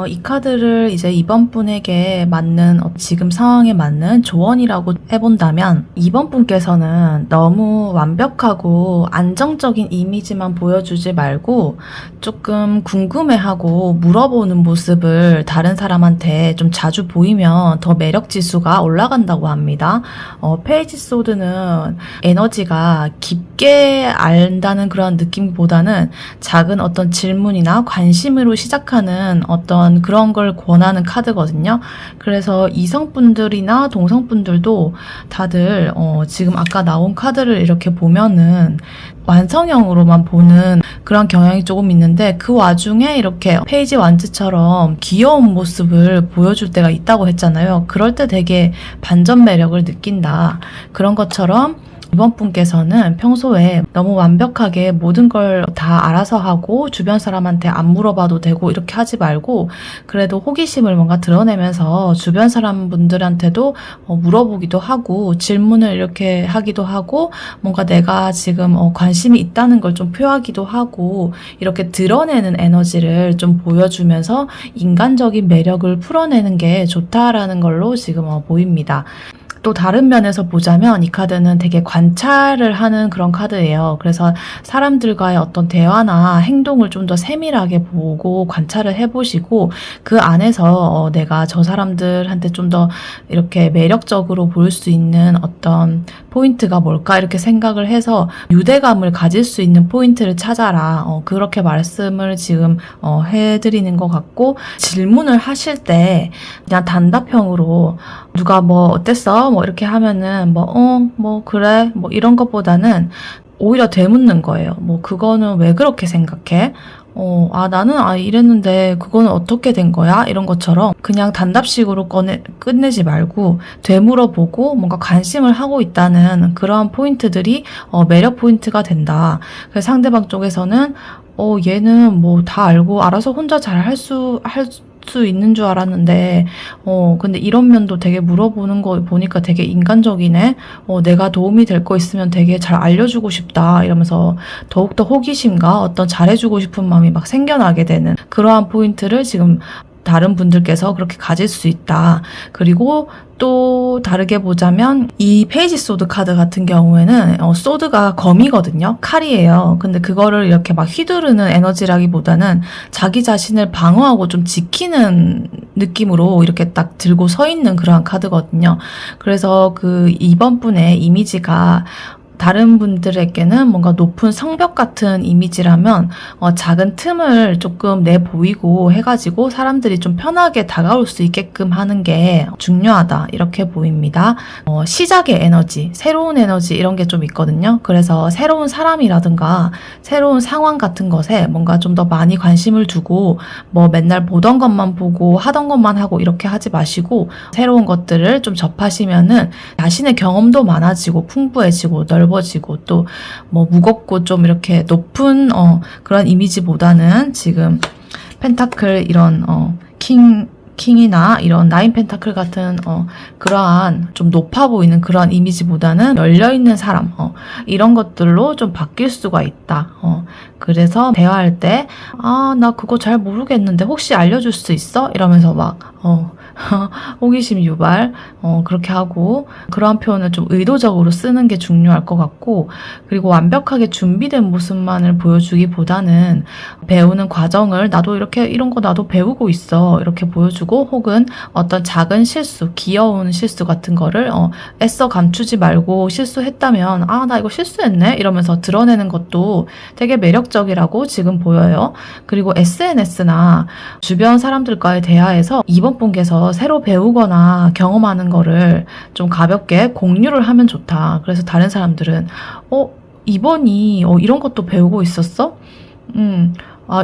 이 카드를 이제 이번 분에게 맞는 지금 상황에 맞는 조언이라고 해본다면 이번 분께서는 너무 완벽하고 안정적인 이미지만 보여주지 말고 조금 궁금해하고 물어보는 모습을 다른 사람한테 좀 자주 보이면 더 매력 지수가 올라간다고 합니다. 페이지 소드는 에너지가 깊게 안다는 그런 느낌보다는 작은 어떤 질문이나 관심으로 시작하는 어떤 그런 걸 권하는 카드거든요. 그래서 이성분들이나 동성분들도 다들 지금 아까 나온 카드를 이렇게 보면은 완성형으로만 보는 그런 경향이 조금 있는데 그 와중에 이렇게 페이지 완즈처럼 귀여운 모습을 보여줄 때가 있다고 했잖아요. 그럴 때 되게 반전 매력을 느낀다. 그런 것처럼 이번 분께서는 평소에 너무 완벽하게 모든 걸 다 알아서 하고 주변 사람한테 안 물어봐도 되고 이렇게 하지 말고 그래도 호기심을 뭔가 드러내면서 주변 사람분들한테도 물어보기도 하고 질문을 이렇게 하기도 하고 뭔가 내가 지금 관심이 있다는 걸 좀 표하기도 하고 이렇게 드러내는 에너지를 좀 보여주면서 인간적인 매력을 풀어내는 게 좋다라는 걸로 지금 보입니다. 또 다른 면에서 보자면 이 카드는 되게 관찰을 하는 그런 카드예요. 그래서 사람들과의 어떤 대화나 행동을 좀 더 세밀하게 보고 관찰을 해보시고 그 안에서 내가 저 사람들한테 좀 더 이렇게 매력적으로 보일 수 있는 어떤 포인트가 뭘까 이렇게 생각을 해서 유대감을 가질 수 있는 포인트를 찾아라. 그렇게 말씀을 지금 해드리는 것 같고, 질문을 하실 때 그냥 단답형으로 누가 뭐 어땠어? 뭐 이렇게 하면은 뭐 그래? 뭐 이런 것보다는 오히려 되묻는 거예요. 뭐 그거는 왜 그렇게 생각해? 나는 이랬는데 그거는 어떻게 된 거야? 이런 것처럼 그냥 단답식으로 끝내지 말고 되물어보고 뭔가 관심을 하고 있다는 그러한 포인트들이 매력 포인트가 된다. 그래서 상대방 쪽에서는 얘는 뭐 다 알고 알아서 혼자 잘 할 수 있는 줄 알았는데 근데 이런 면도 되게 물어보는 거 보니까 되게 인간적이네. 내가 도움이 될 거 있으면 되게 잘 알려주고 싶다 이러면서 더욱더 호기심과 어떤 잘해주고 싶은 마음이 막 생겨나게 되는 그러한 포인트를 지금 다른 분들께서 그렇게 가질 수 있다. 그리고 또 다르게 보자면 이 페이지 소드 카드 같은 경우에는 소드가 검이거든요. 칼이에요. 근데 그거를 이렇게 막 휘두르는 에너지라기보다는 자기 자신을 방어하고 좀 지키는 느낌으로 이렇게 딱 들고 서 있는 그러한 카드거든요. 그래서 그 이번 분의 이미지가 다른 분들에게는 뭔가 높은 성벽 같은 이미지라면 작은 틈을 조금 내보이고 해가지고 사람들이 좀 편하게 다가올 수 있게끔 하는 게 중요하다 이렇게 보입니다. 시작의 에너지, 새로운 에너지 이런 게 좀 있거든요. 그래서 새로운 사람이라든가 새로운 상황 같은 것에 뭔가 좀 더 많이 관심을 두고 뭐 맨날 보던 것만 보고 하던 것만 하고 이렇게 하지 마시고 새로운 것들을 좀 접하시면은 자신의 경험도 많아지고 풍부해지고 넓어지고 또 뭐 무겁고 좀 이렇게 높은 그런 이미지보다는 지금 펜타클 이런 킹이나 이런 나인 펜타클 같은 그러한 좀 높아 보이는 그런 이미지보다는 열려있는 사람 이런 것들로 좀 바뀔 수가 있다. 그래서 대화할 때 나 그거 잘 모르겠는데 혹시 알려줄 수 있어? 이러면서 막 호기심 유발 그렇게 하고 그러한 표현을 좀 의도적으로 쓰는 게 중요할 것 같고, 그리고 완벽하게 준비된 모습만을 보여주기보다는 배우는 과정을 나도 이렇게 이런 거 나도 배우고 있어 이렇게 보여주고, 혹은 어떤 작은 실수, 귀여운 실수 같은 거를 애써 감추지 말고 실수했다면 나 이거 실수했네 이러면서 드러내는 것도 되게 매력적이라고 지금 보여요. 그리고 SNS나 주변 사람들과의 대화에서 이번 분께서 새로 배우거나 경험하는 거를 좀 가볍게 공유를 하면 좋다. 그래서 다른 사람들은 이번이 이런 것도 배우고 있었어?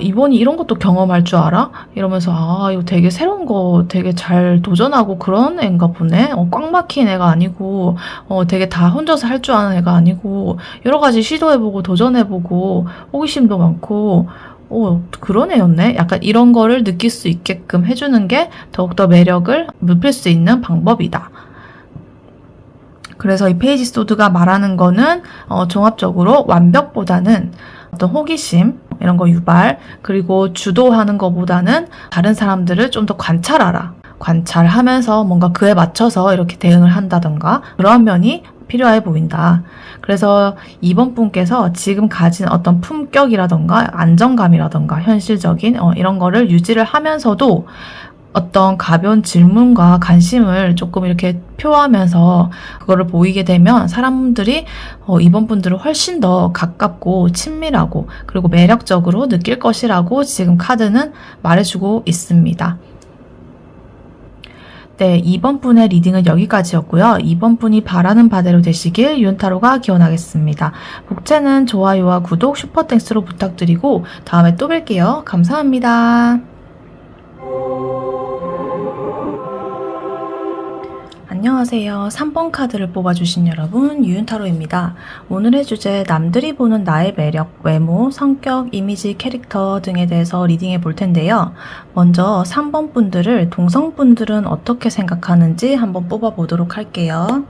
이번이 이런 것도 경험할 줄 알아? 이러면서 이거 되게 새로운 거 되게 잘 도전하고 그런 애인가 보네? 꽉 막힌 애가 아니고 되게 다 혼자서 할 줄 아는 애가 아니고 여러 가지 시도해보고 도전해보고 호기심도 많고 그런 애였네? 약간 이런 거를 느낄 수 있게끔 해주는 게 더욱더 매력을 높일 수 있는 방법이다. 그래서 이 페이지 소드가 말하는 거는 종합적으로 완벽보다는 어떤 호기심 이런 거 유발, 그리고 주도하는 것보다는 다른 사람들을 좀 더 관찰하라. 관찰하면서 뭔가 그에 맞춰서 이렇게 대응을 한다던가 그런 면이 필요해 보인다. 그래서 이번 분께서 지금 가진 어떤 품격이라던가 안정감이라던가 현실적인 이런 거를 유지를 하면서도 어떤 가벼운 질문과 관심을 조금 이렇게 표하면서 그거를 보이게 되면 사람들이 이번 분들을 훨씬 더 가깝고 친밀하고 그리고 매력적으로 느낄 것이라고 지금 카드는 말해주고 있습니다. 네, 이번 분의 리딩은 여기까지였고요. 이번 분이 바라는 바대로 되시길 유은타로가 기원하겠습니다. 복채는 좋아요와 구독, 슈퍼땡스로 부탁드리고 다음에 또 뵐게요. 감사합니다. 안녕하세요. 3번 카드를 뽑아주신 여러분, 유은타로입니다. 오늘의 주제, 남들이 보는 나의 매력, 외모, 성격, 이미지, 캐릭터 등에 대해서 리딩해 볼 텐데요. 먼저 3번 분들을 동성분들은 어떻게 생각하는지 한번 뽑아보도록 할게요.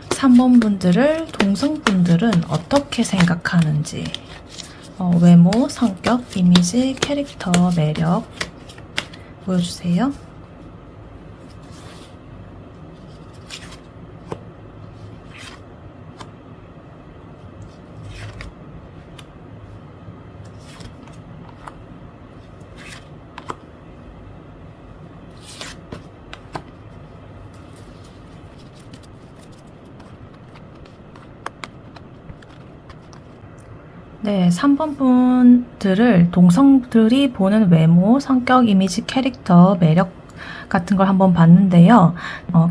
3번 분들을 동성분들은 어떻게 생각하는지, 외모, 성격, 이미지, 캐릭터, 매력 보여주세요. 네, 3번 분들을 동성들이 보는 외모, 성격, 이미지, 캐릭터, 매력 같은 걸 한번 봤는데요.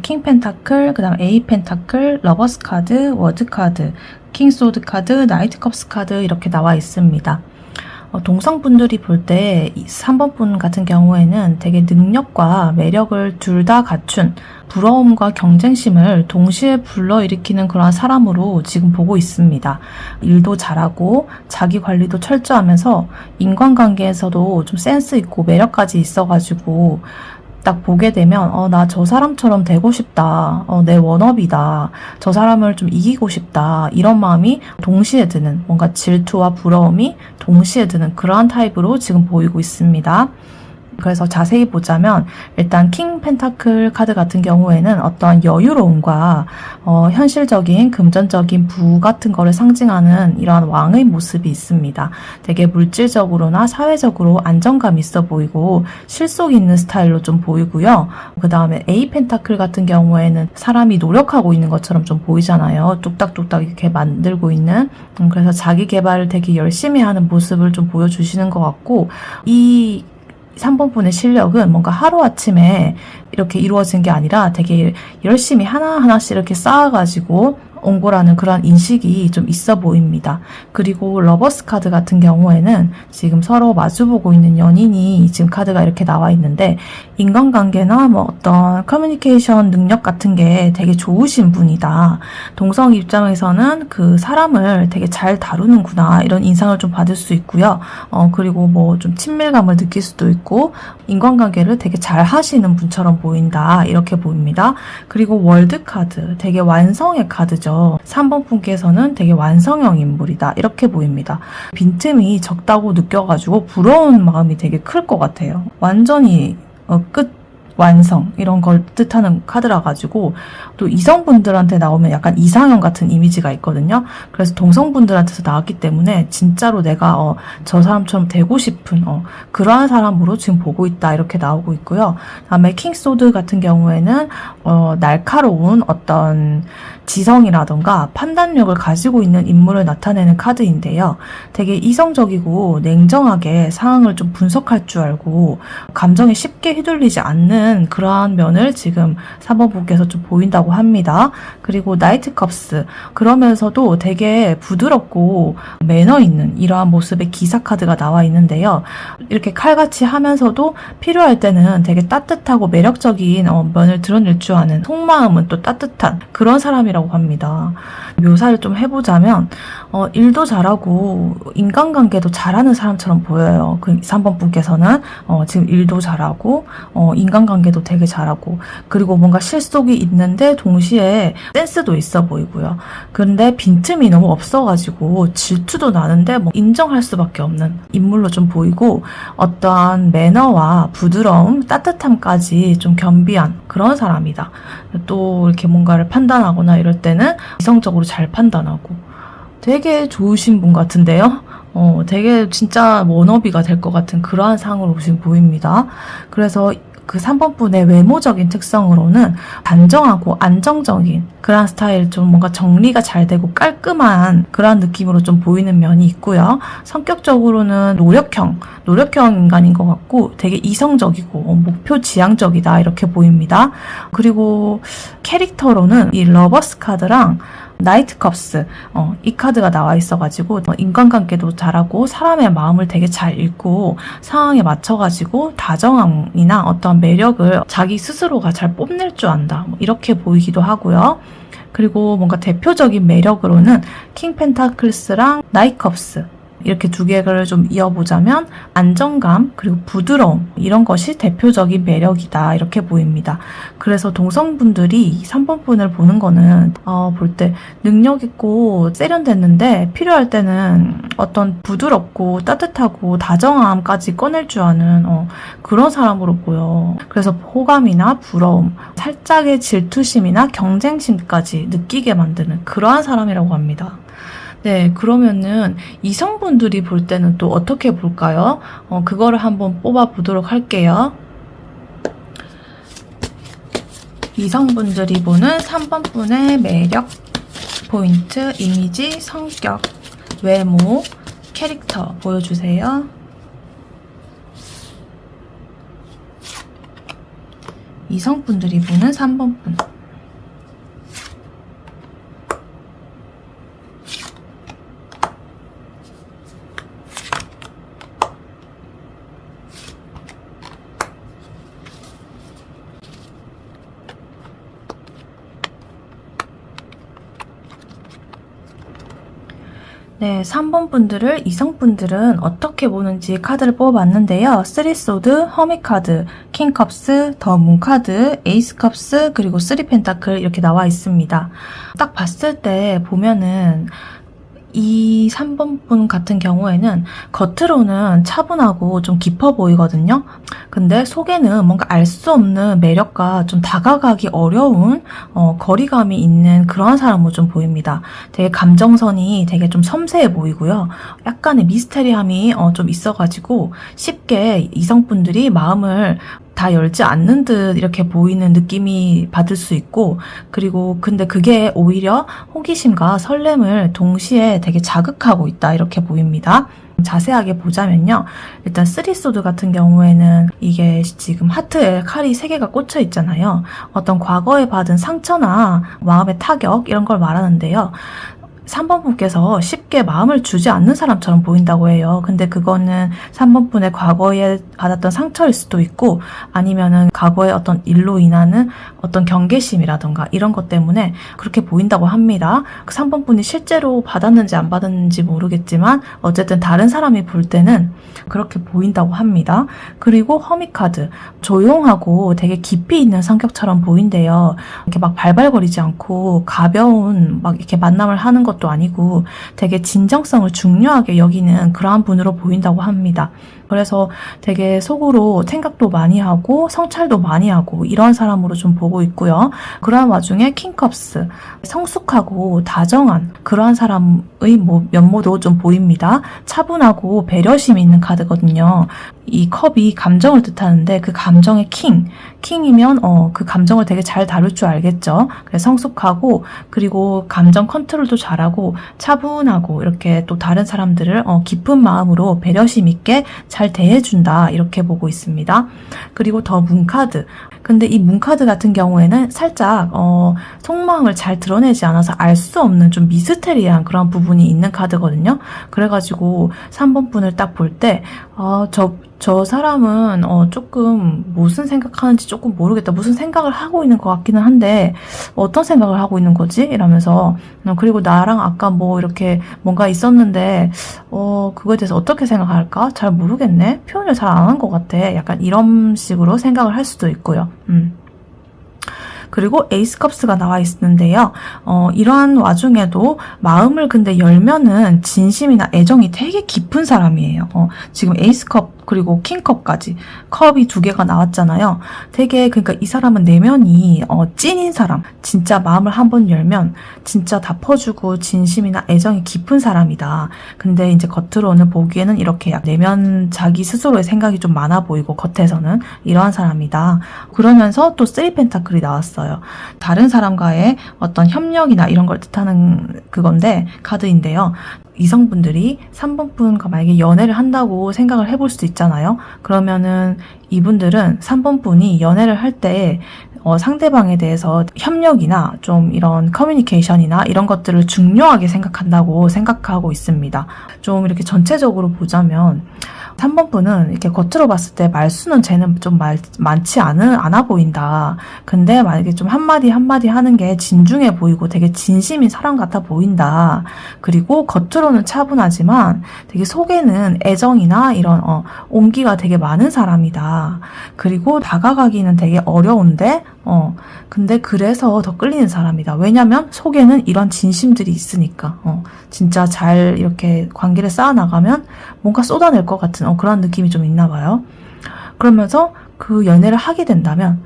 킹 펜타클, 그 다음 에이 펜타클, 러버스 카드, 워드 카드, 킹 소드 카드, 나이트 컵스 카드 이렇게 나와 있습니다. 동성분들이 볼 때 3번 분 같은 경우에는 되게 능력과 매력을 둘 다 갖춘 부러움과 경쟁심을 동시에 불러일으키는 그런 사람으로 지금 보고 있습니다. 일도 잘하고 자기 관리도 철저하면서 인간관계에서도 좀 센스 있고 매력까지 있어가지고 딱 보게 되면 나 저 사람처럼 되고 싶다. 내 워너비다. 저 사람을 좀 이기고 싶다. 이런 마음이 동시에 드는 뭔가 질투와 부러움이 동시에 드는 그러한 타입으로 지금 보이고 있습니다. 그래서 자세히 보자면 일단 킹 펜타클 카드 같은 경우에는 어떤 여유로움과 현실적인 금전적인 부 같은 거를 상징하는 이러한 왕의 모습이 있습니다. 되게 물질적으로나 사회적으로 안정감 있어 보이고 실속 있는 스타일로 좀 보이고요. 그 다음에 에이 펜타클 같은 경우에는 사람이 노력하고 있는 것처럼 좀 보이잖아요. 뚝딱뚝딱 이렇게 만들고 있는 그래서 자기 개발을 되게 열심히 하는 모습을 좀 보여주시는 것 같고 이 3번 분의 실력은 뭔가 하루아침에 이렇게 이루어진 게 아니라 되게 열심히 하나하나씩 이렇게 쌓아가지고 온 거라는 그런 인식이 좀 있어 보입니다. 그리고 러버스 카드 같은 경우에는 지금 서로 마주보고 있는 연인이 지금 카드가 이렇게 나와 있는데 인간관계나 뭐 어떤 커뮤니케이션 능력 같은 게 되게 좋으신 분이다. 동성 입장에서는 그 사람을 되게 잘 다루는구나 이런 인상을 좀 받을 수 있고요. 그리고 뭐 좀 친밀감을 느낄 수도 있고 인간관계를 되게 잘 하시는 분처럼 보인다 이렇게 보입니다. 그리고 월드 카드 되게 완성의 카드죠. 3번 분께서는 되게 완성형 인물이다 이렇게 보입니다. 빈틈이 적다고 느껴가지고 부러운 마음이 되게 클 것 같아요. 완전히 끝 완성 이런 걸 뜻하는 카드라 가지고 또 이성분들한테 나오면 약간 이상형 같은 이미지가 있거든요. 그래서 동성분들한테서 나왔기 때문에 진짜로 내가 저 사람처럼 되고 싶은 그러한 사람으로 지금 보고 있다 이렇게 나오고 있고요. 다음에 킹소드 같은 경우에는 날카로운 어떤 지성이라던가 판단력을 가지고 있는 인물을 나타내는 카드인데요. 되게 이성적이고 냉정하게 상황을 좀 분석할 줄 알고 감정에 쉽게 휘둘리지 않는 그러한 면을 지금 3번 분께서 좀 보인다고 합니다. 그리고 나이트 컵스 그러면서도 되게 부드럽고 매너 있는 이러한 모습의 기사 카드가 나와 있는데요. 이렇게 칼같이 하면서도 필요할 때는 되게 따뜻하고 매력적인 면을 드러낼 줄 아는 속마음은 또 따뜻한 그런 사람이라고 합니다. 묘사를 좀 해보자면 일도 잘하고 인간관계도 잘하는 사람처럼 보여요. 그 3번 분께서는 지금 일도 잘하고 인간관계도 되게 잘하고 그리고 뭔가 실속이 있는데 동시에 센스도 있어 보이고요. 그런데 빈틈이 너무 없어가지고 질투도 나는데 뭐 인정할 수밖에 없는 인물로 좀 보이고 어떠한 매너와 부드러움, 따뜻함까지 좀 겸비한 그런 사람이다. 또 이렇게 뭔가를 판단하거나 이럴 때는 이성적으로 잘 판단하고 되게 좋으신 분 같은데요. 되게 진짜 워너비가 될 것 같은 그러한 상으로 지금 보입니다. 그래서 그 3번 분의 외모적인 특성으로는 단정하고 안정적인 그런 스타일 좀 뭔가 정리가 잘 되고 깔끔한 그런 느낌으로 좀 보이는 면이 있고요. 성격적으로는 노력형 인간인 것 같고 되게 이성적이고 목표 지향적이다 이렇게 보입니다. 그리고 캐릭터로는 이 러버스 카드랑 나이트 컵스 이 카드가 나와 있어가지고 인간관계도 잘하고 사람의 마음을 되게 잘 읽고 상황에 맞춰가지고 다정함이나 어떤 매력을 자기 스스로가 잘 뽐낼 줄 안다 이렇게 보이기도 하고요. 그리고 뭔가 대표적인 매력으로는 킹 펜타클스랑 나이트 컵스 이렇게 두 개를 좀 이어보자면 안정감 그리고 부드러움 이런 것이 대표적인 매력이다 이렇게 보입니다. 그래서 동성분들이 3번 분을 보는 거는 볼 때 능력 있고 세련됐는데 필요할 때는 어떤 부드럽고 따뜻하고 다정함까지 꺼낼 줄 아는 그런 사람으로 보여. 그래서 호감이나 부러움, 살짝의 질투심이나 경쟁심까지 느끼게 만드는 그러한 사람이라고 합니다. 네, 그러면은 이성분들이 볼 때는 또 어떻게 볼까요? 그거를 한번 뽑아보도록 할게요. 이성분들이 보는 3번 분의 매력, 포인트, 이미지, 성격, 외모, 캐릭터 보여주세요. 이성분들이 보는 3번 분. 네, 3번 분들을 이성분들은 어떻게 보는지 카드를 뽑아봤는데요. 3소드, 허밋 카드, 킹컵스, 더 문 카드, 에이스 컵스, 그리고 3펜타클 이렇게 나와 있습니다. 딱 봤을 때 보면은 이 3번 분 같은 경우에는 겉으로는 차분하고 좀 깊어 보이거든요. 근데 속에는 뭔가 알 수 없는 매력과 좀 다가가기 어려운 거리감이 있는 그런 사람으로 좀 보입니다. 되게 감정선이 되게 좀 섬세해 보이고요. 약간의 미스테리함이 좀 있어가지고 쉽게 이성분들이 마음을 다 열지 않는 듯 이렇게 보이는 느낌이 받을 수 있고, 그리고 근데 그게 오히려 호기심과 설렘을 동시에 되게 자극하고 있다 이렇게 보입니다. 자세하게 보자면요. 일단 3소드 같은 경우에는 이게 지금 하트에 칼이 3개가 꽂혀 있잖아요. 어떤 과거에 받은 상처나 마음의 타격 이런 걸 말하는데요. 3번 분께서 쉽게 마음을 주지 않는 사람처럼 보인다고 해요. 근데 그거는 3번 분의 과거에 받았던 상처일 수도 있고, 아니면은 과거의 어떤 일로 인하는 어떤 경계심이라던가 이런 것 때문에 그렇게 보인다고 합니다. 그 3번 분이 실제로 받았는지 안 받았는지 모르겠지만 어쨌든 다른 사람이 볼 때는 그렇게 보인다고 합니다. 그리고 허밋 카드, 조용하고 되게 깊이 있는 성격처럼 보인대요. 이렇게 막 발발거리지 않고 가벼운 막 이렇게 만남을 하는 것도 아니고 되게 진정성을 중요하게 여기는 그러한 분으로 보인다고 합니다. 그래서 되게 속으로 생각도 많이 하고 성찰도 많이 하고 이런 사람으로 좀 보고 있고요. 그러한 와중에 킹컵스, 성숙하고 다정한 그러한 사람의 면모도 좀 보입니다. 차분하고 배려심 있는 카드거든요. 이 컵이 감정을 뜻하는데 그 감정의 킹이면 그 감정을 되게 잘 다룰 줄 알겠죠. 그래서 성숙하고, 그리고 감정 컨트롤도 잘하고 차분하고 이렇게 또 다른 사람들을 깊은 마음으로 배려심 있게 잘 대해준다 이렇게 보고 있습니다. 그리고 더 문 카드. 근데 이 문 카드 같은 경우에는 살짝 속마음을 잘 드러내지 않아서 알 수 없는 좀 미스테리한 그런 부분이 있는 카드거든요. 그래가지고 3번 분을 딱 볼 때 저 사람은 조금 무슨 생각하는지 조금 모르겠다. 무슨 생각을 하고 있는 것 같기는 한데 어떤 생각을 하고 있는 거지? 이러면서 그리고 나랑 아까 뭐 이렇게 뭔가 있었는데 그거에 대해서 어떻게 생각할까? 잘 모르겠네. 표현을 잘 안 한 것 같아. 약간 이런 식으로 생각을 할 수도 있고요. 그리고 에이스 컵스가 나와 있는데요. 이러한 와중에도 마음을 근데 열면은 진심이나 애정이 되게 깊은 사람이에요. 지금 에이스 컵 그리고 킹컵까지 컵이 2개가 나왔잖아요. 되게 그러니까 이 사람은 내면이 찐인 사람, 진짜 마음을 한번 열면 진짜 다 퍼주고 진심이나 애정이 깊은 사람이다. 근데 이제 겉으로는 보기에는 이렇게 내면 자기 스스로의 생각이 좀 많아 보이고 겉에서는 이러한 사람이다. 그러면서 또 3펜타클이 나왔어요. 다른 사람과의 어떤 협력이나 이런 걸 뜻하는 그건데 카드인데요. 이성분들이 3번 분과 만약에 연애를 한다고 생각을 해볼 수 있잖아요. 그러면은 이분들은 3번 분이 연애를 할 때 상대방에 대해서 협력이나 좀 이런 커뮤니케이션이나 이런 것들을 중요하게 생각한다고 생각하고 있습니다. 좀 이렇게 전체적으로 보자면 3번 분은 이렇게 겉으로 봤을 때 말수는 쟤는 좀 많지 않아 보인다. 근데 만약에 좀 한마디 하는 게 진중해 보이고 되게 진심인 사람 같아 보인다. 그리고 겉으로는 차분하지만 되게 속에는 애정이나 이런 온기가 되게 많은 사람이다. 그리고 다가가기는 되게 어려운데 근데 그래서 더 끌리는 사람이다. 왜냐면 속에는 이런 진심들이 있으니까. 진짜 잘 이렇게 관계를 쌓아나가면 뭔가 쏟아낼 것 같은 그런 느낌이 좀 있나 봐요. 그러면서 그 연애를 하게 된다면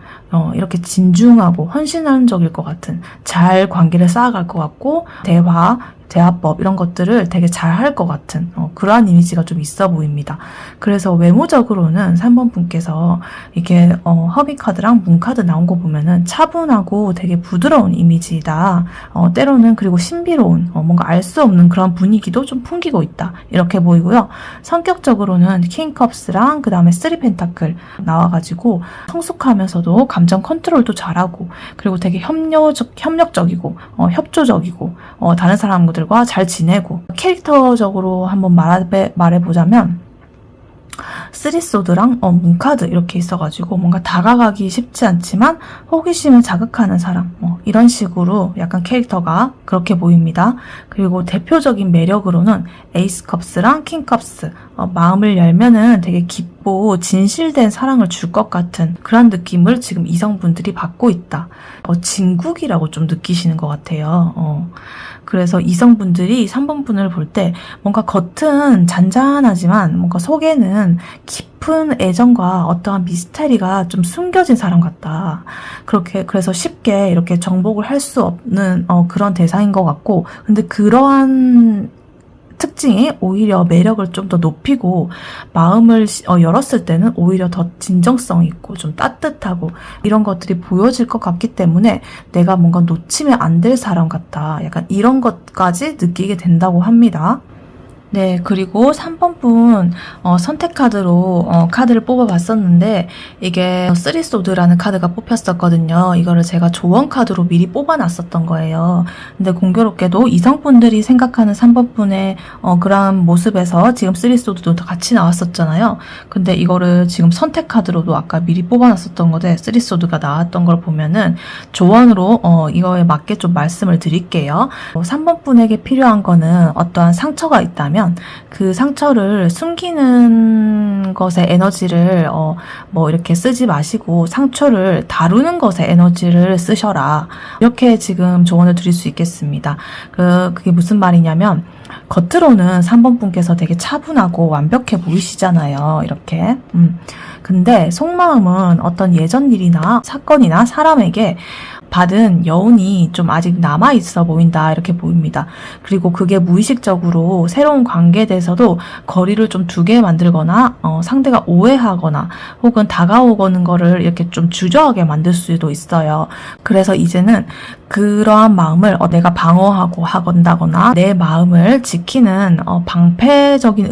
이렇게 진중하고 헌신적일 것 같은, 잘 관계를 쌓아갈 것 같고 대화, 대화법 이런 것들을 되게 잘 할 것 같은 그러한 이미지가 좀 있어 보입니다. 그래서 외모적으로는 3번 분께서 이게 허비카드랑 문카드 나온 거 보면은 차분하고 되게 부드러운 이미지다. 때로는 그리고 신비로운 뭔가 알 수 없는 그런 분위기도 좀 풍기고 있다. 이렇게 보이고요. 성격적으로는 킹컵스랑 그 다음에 3펜타클 나와가지고 성숙하면서도 감정 컨트롤도 잘하고 그리고 되게 협력적이고 협조적이고 다른 사람들과 잘 지내고 캐릭터적으로 한번 말해보자면 쓰리소드랑 문카드 이렇게 있어가지고 뭔가 다가가기 쉽지 않지만 호기심을 자극하는 사람 이런 식으로 약간 캐릭터가 그렇게 보입니다. 그리고 대표적인 매력으로는 에이스컵스랑 킹컵스 마음을 열면은 되게 깊고 진실된 사랑을 줄 것 같은 그런 느낌을 지금 이성분들이 받고 있다. 진국이라고 좀 느끼시는 것 같아요. 그래서 이성분들이 3번 분을 볼 때 뭔가 겉은 잔잔하지만 뭔가 속에는 깊은 애정과 어떠한 미스테리가 좀 숨겨진 사람 같다. 그래서 쉽게 이렇게 정복을 할 수 없는 그런 대상인 것 같고, 근데 그러한 특징이 오히려 매력을 좀 더 높이고 마음을 열었을 때는 오히려 더 진정성 있고 좀 따뜻하고 이런 것들이 보여질 것 같기 때문에 내가 뭔가 놓치면 안 될 사람 같다. 약간 이런 것까지 느끼게 된다고 합니다. 네, 그리고 3번 분 선택 카드로 카드를 뽑아봤었는데 이게 쓰리소드라는 카드가 뽑혔었거든요. 이거를 제가 조언 카드로 미리 뽑아놨었던 거예요. 근데 공교롭게도 이성분들이 생각하는 3번 분의 그런 모습에서 지금 쓰리소드도 같이 나왔었잖아요. 근데 이거를 지금 선택 카드로도 아까 미리 뽑아놨었던 건데 쓰리소드가 나왔던 걸 보면은 조언으로 이거에 맞게 좀 말씀을 드릴게요. 3번 분에게 필요한 거는 어떠한 상처가 있다면 그 상처를 숨기는 것에 에너지를 뭐 이렇게 쓰지 마시고 상처를 다루는 것에 에너지를 쓰셔라. 이렇게 지금 조언을 드릴 수 있겠습니다. 그게 무슨 말이냐면 겉으로는 3번 분께서 되게 차분하고 완벽해 보이시잖아요. 이렇게. 근데 속마음은 어떤 예전 일이나 사건이나 사람에게 받은 여운이 좀 아직 남아있어 보인다 이렇게 보입니다. 그리고 그게 무의식적으로 새로운 관계에 대해서도 거리를 좀 두게 만들거나 상대가 오해하거나 혹은 다가오는 거를 이렇게 좀 주저하게 만들 수도 있어요. 그래서 이제는 그러한 마음을 내가 방어하고 하건다거나 내 마음을 지키는 방패적인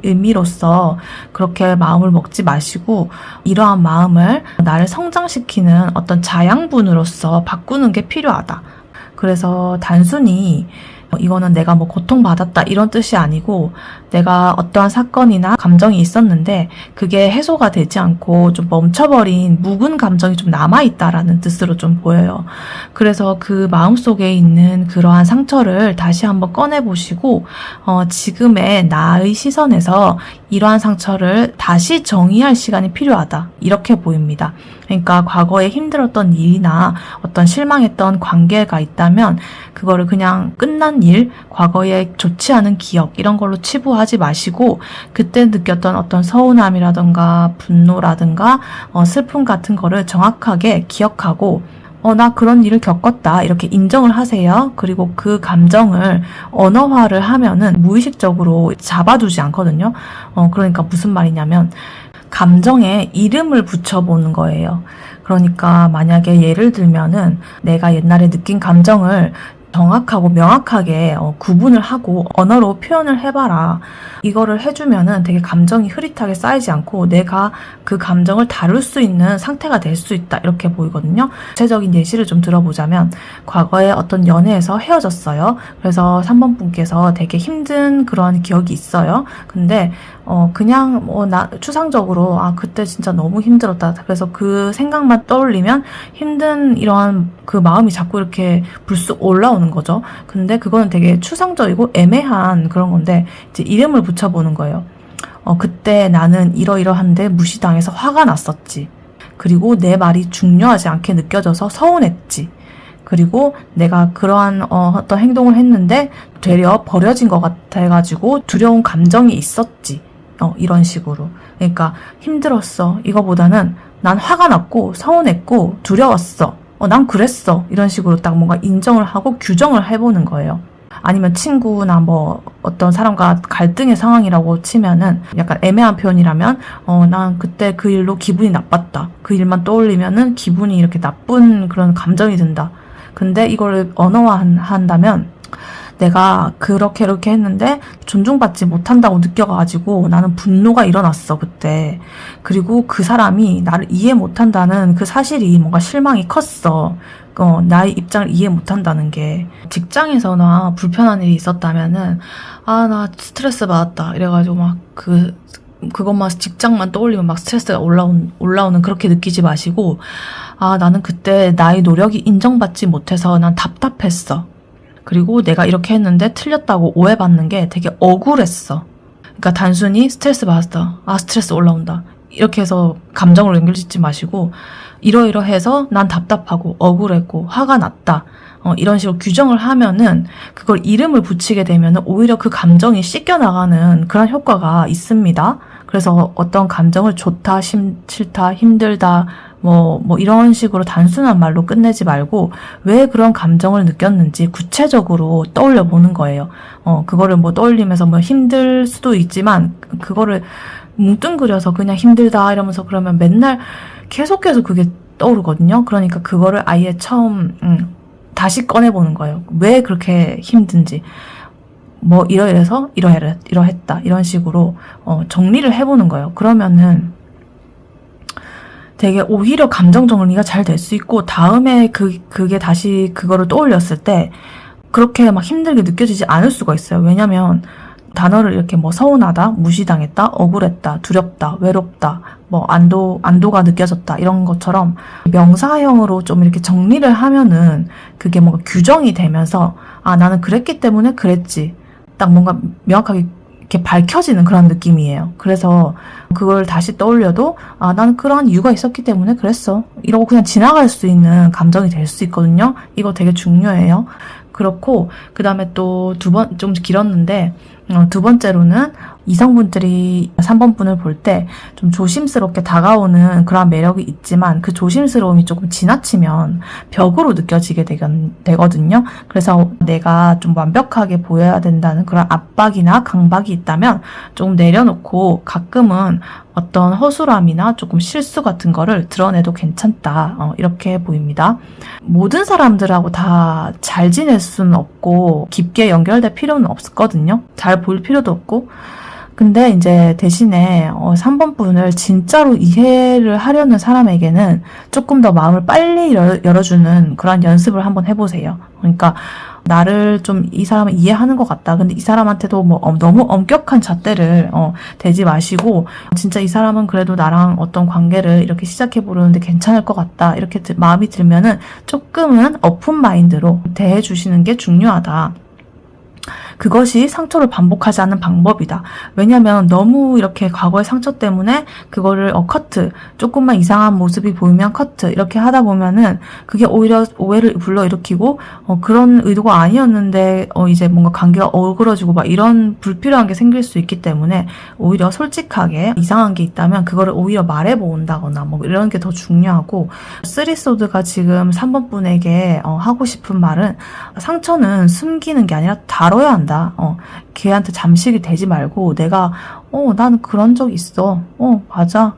의미로서 그렇게 마음을 먹지 마시고 이러한 마음을 나를 성장시키는 어떤 자양분으로서 바꾸는 게 필요하다. 그래서 단순히 이거는 내가 뭐 고통받았다 이런 뜻이 아니고 내가 어떠한 사건이나 감정이 있었는데 그게 해소가 되지 않고 좀 멈춰버린 묵은 감정이 좀 남아있다라는 뜻으로 좀 보여요. 그래서 그 마음속에 있는 그러한 상처를 다시 한번 꺼내보시고 지금의 나의 시선에서 이러한 상처를 다시 정의할 시간이 필요하다. 이렇게 보입니다. 그러니까 과거에 힘들었던 일이나 어떤 실망했던 관계가 있다면 그거를 그냥 끝난 일, 과거에 좋지 않은 기억 이런 걸로 치부하지 마시고 그때 느꼈던 어떤 서운함이라든가 분노라든가 슬픔 같은 거를 정확하게 기억하고 나 그런 일을 겪었다 이렇게 인정을 하세요. 그리고 그 감정을 언어화를 하면은 무의식적으로 잡아두지 않거든요. 그러니까 무슨 말이냐면 감정에 이름을 붙여보는 거예요. 그러니까 만약에 예를 들면은 내가 옛날에 느낀 감정을 정확하고 명확하게 구분을 하고 언어로 표현을 해봐라. 이거를 해주면은 되게 감정이 흐릿하게 쌓이지 않고 내가 그 감정을 다룰 수 있는 상태가 될 수 있다. 이렇게 보이거든요. 구체적인 예시를 좀 들어보자면 과거에 어떤 연애에서 헤어졌어요. 그래서 3번 분께서 되게 힘든 그런 기억이 있어요. 근데 그냥 추상적으로 그때 진짜 너무 힘들었다. 그래서 그 생각만 떠올리면 힘든 이러한 그 마음이 자꾸 이렇게 불쑥 올라오는 거죠. 근데 그거는 되게 추상적이고 애매한 그런 건데 이제 이름을 붙여보는 거예요. 그때 나는 이러이러한데 무시당해서 화가 났었지. 그리고 내 말이 중요하지 않게 느껴져서 서운했지. 그리고 내가 그러한 어떤 행동을 했는데 되려 버려진 것 같아가지고 두려운 감정이 있었지. 이런 식으로. 그러니까 힘들었어. 이거보다는 난 화가 났고 서운했고 두려웠어. 난 그랬어. 이런 식으로 딱 뭔가 인정을 하고 규정을 해보는 거예요. 아니면 친구나 뭐 어떤 사람과 갈등의 상황이라고 치면은 약간 애매한 표현이라면 난 그때 그 일로 기분이 나빴다. 그 일만 떠올리면은 기분이 이렇게 나쁜 그런 감정이 든다. 근데 이거를 언어화한다면 내가 그렇게 이렇게 했는데 존중받지 못한다고 느껴가지고 나는 분노가 일어났어 그때. 그리고 그 사람이 나를 이해 못한다는 그 사실이 뭔가 실망이 컸어. 나의 입장을 이해 못한다는 게. 직장에서나 불편한 일이 있었다면은 나 스트레스 받았다 이래가지고 막 그것만 직장만 떠올리면 막 스트레스가 올라오는 그렇게 느끼지 마시고 나는 그때 나의 노력이 인정받지 못해서 난 답답했어. 그리고 내가 이렇게 했는데 틀렸다고 오해받는 게 되게 억울했어. 그러니까 단순히 스트레스 받았다. 스트레스 올라온다. 이렇게 해서 감정을 연결짓지 마시고 이러이러해서 난 답답하고 억울했고 화가 났다. 이런 식으로 규정을 하면은 그걸 이름을 붙이게 되면은 오히려 그 감정이 씻겨나가는 그런 효과가 있습니다. 그래서 어떤 감정을 좋다, 싫다, 힘들다, 뭐 이런 식으로 단순한 말로 끝내지 말고 왜 그런 감정을 느꼈는지 구체적으로 떠올려 보는 거예요. 그거를 뭐 떠올리면서 뭐 힘들 수도 있지만 그거를 뭉뚱그려서 그냥 힘들다 이러면서 그러면 맨날 계속해서 그게 떠오르거든요. 그러니까 그거를 아예 처음 다시 꺼내보는 거예요. 왜 그렇게 힘든지. 뭐 이러해서 이러했다 이런 식으로 정리를 해보는 거예요. 그러면은 되게 오히려 감정 정리가 잘 될 수 있고 다음에 그게 다시 그거를 떠올렸을 때 그렇게 막 힘들게 느껴지지 않을 수가 있어요. 왜냐면 단어를 이렇게 뭐 서운하다, 무시당했다, 억울했다, 두렵다, 외롭다, 뭐 안도가 느껴졌다 이런 것처럼 명사형으로 좀 이렇게 정리를 하면은 그게 뭔가 규정이 되면서 나는 그랬기 때문에 그랬지. 딱 뭔가 명확하게 이렇게 밝혀지는 그런 느낌이에요. 그래서 그걸 다시 떠올려도 나는 그러한 이유가 있었기 때문에 그랬어. 이러고 그냥 지나갈 수 있는 감정이 될 수 있거든요. 이거 되게 중요해요. 그렇고 그 다음에 또 좀 길었는데 두 번째로는 이성분들이 3번 분을 볼 때 좀 조심스럽게 다가오는 그런 매력이 있지만 그 조심스러움이 조금 지나치면 벽으로 느껴지게 되거든요. 그래서 내가 좀 완벽하게 보여야 된다는 그런 압박이나 강박이 있다면 조금 내려놓고 가끔은 어떤 허술함이나 조금 실수 같은 거를 드러내도 괜찮다. 이렇게 보입니다. 모든 사람들하고 다 잘 지낼 수는 없고 깊게 연결될 필요는 없거든요. 잘 보일 필요도 없고. 근데 이제 대신에 3번 분을 진짜로 이해를 하려는 사람에게는 조금 더 마음을 빨리 열어주는 그런 연습을 한번 해보세요. 그러니까 나를 좀 이 사람을 이해하는 것 같다. 근데 이 사람한테도 뭐 너무 엄격한 잣대를 대지 마시고 진짜 이 사람은 그래도 나랑 어떤 관계를 이렇게 시작해 보려는데 괜찮을 것 같다. 이렇게 마음이 들면은 조금은 오픈 마인드로 대해 주시는 게 중요하다. 그것이 상처를 반복하지 않는 방법이다. 왜냐면 너무 이렇게 과거의 상처 때문에 그거를 커트, 조금만 이상한 모습이 보이면 커트 이렇게 하다 보면은 그게 오히려 오해를 불러일으키고 그런 의도가 아니었는데 이제 뭔가 관계가 어그러지고 막 이런 불필요한 게 생길 수 있기 때문에 오히려 솔직하게 이상한 게 있다면 그거를 오히려 말해본다거나 뭐 이런 게 더 중요하고 쓰리소드가 지금 3번 분에게 하고 싶은 말은 상처는 숨기는 게 아니라 다뤄야 한다. 걔한테 잠식이 되지 말고 내가 나는 그런 적 있어. 맞아.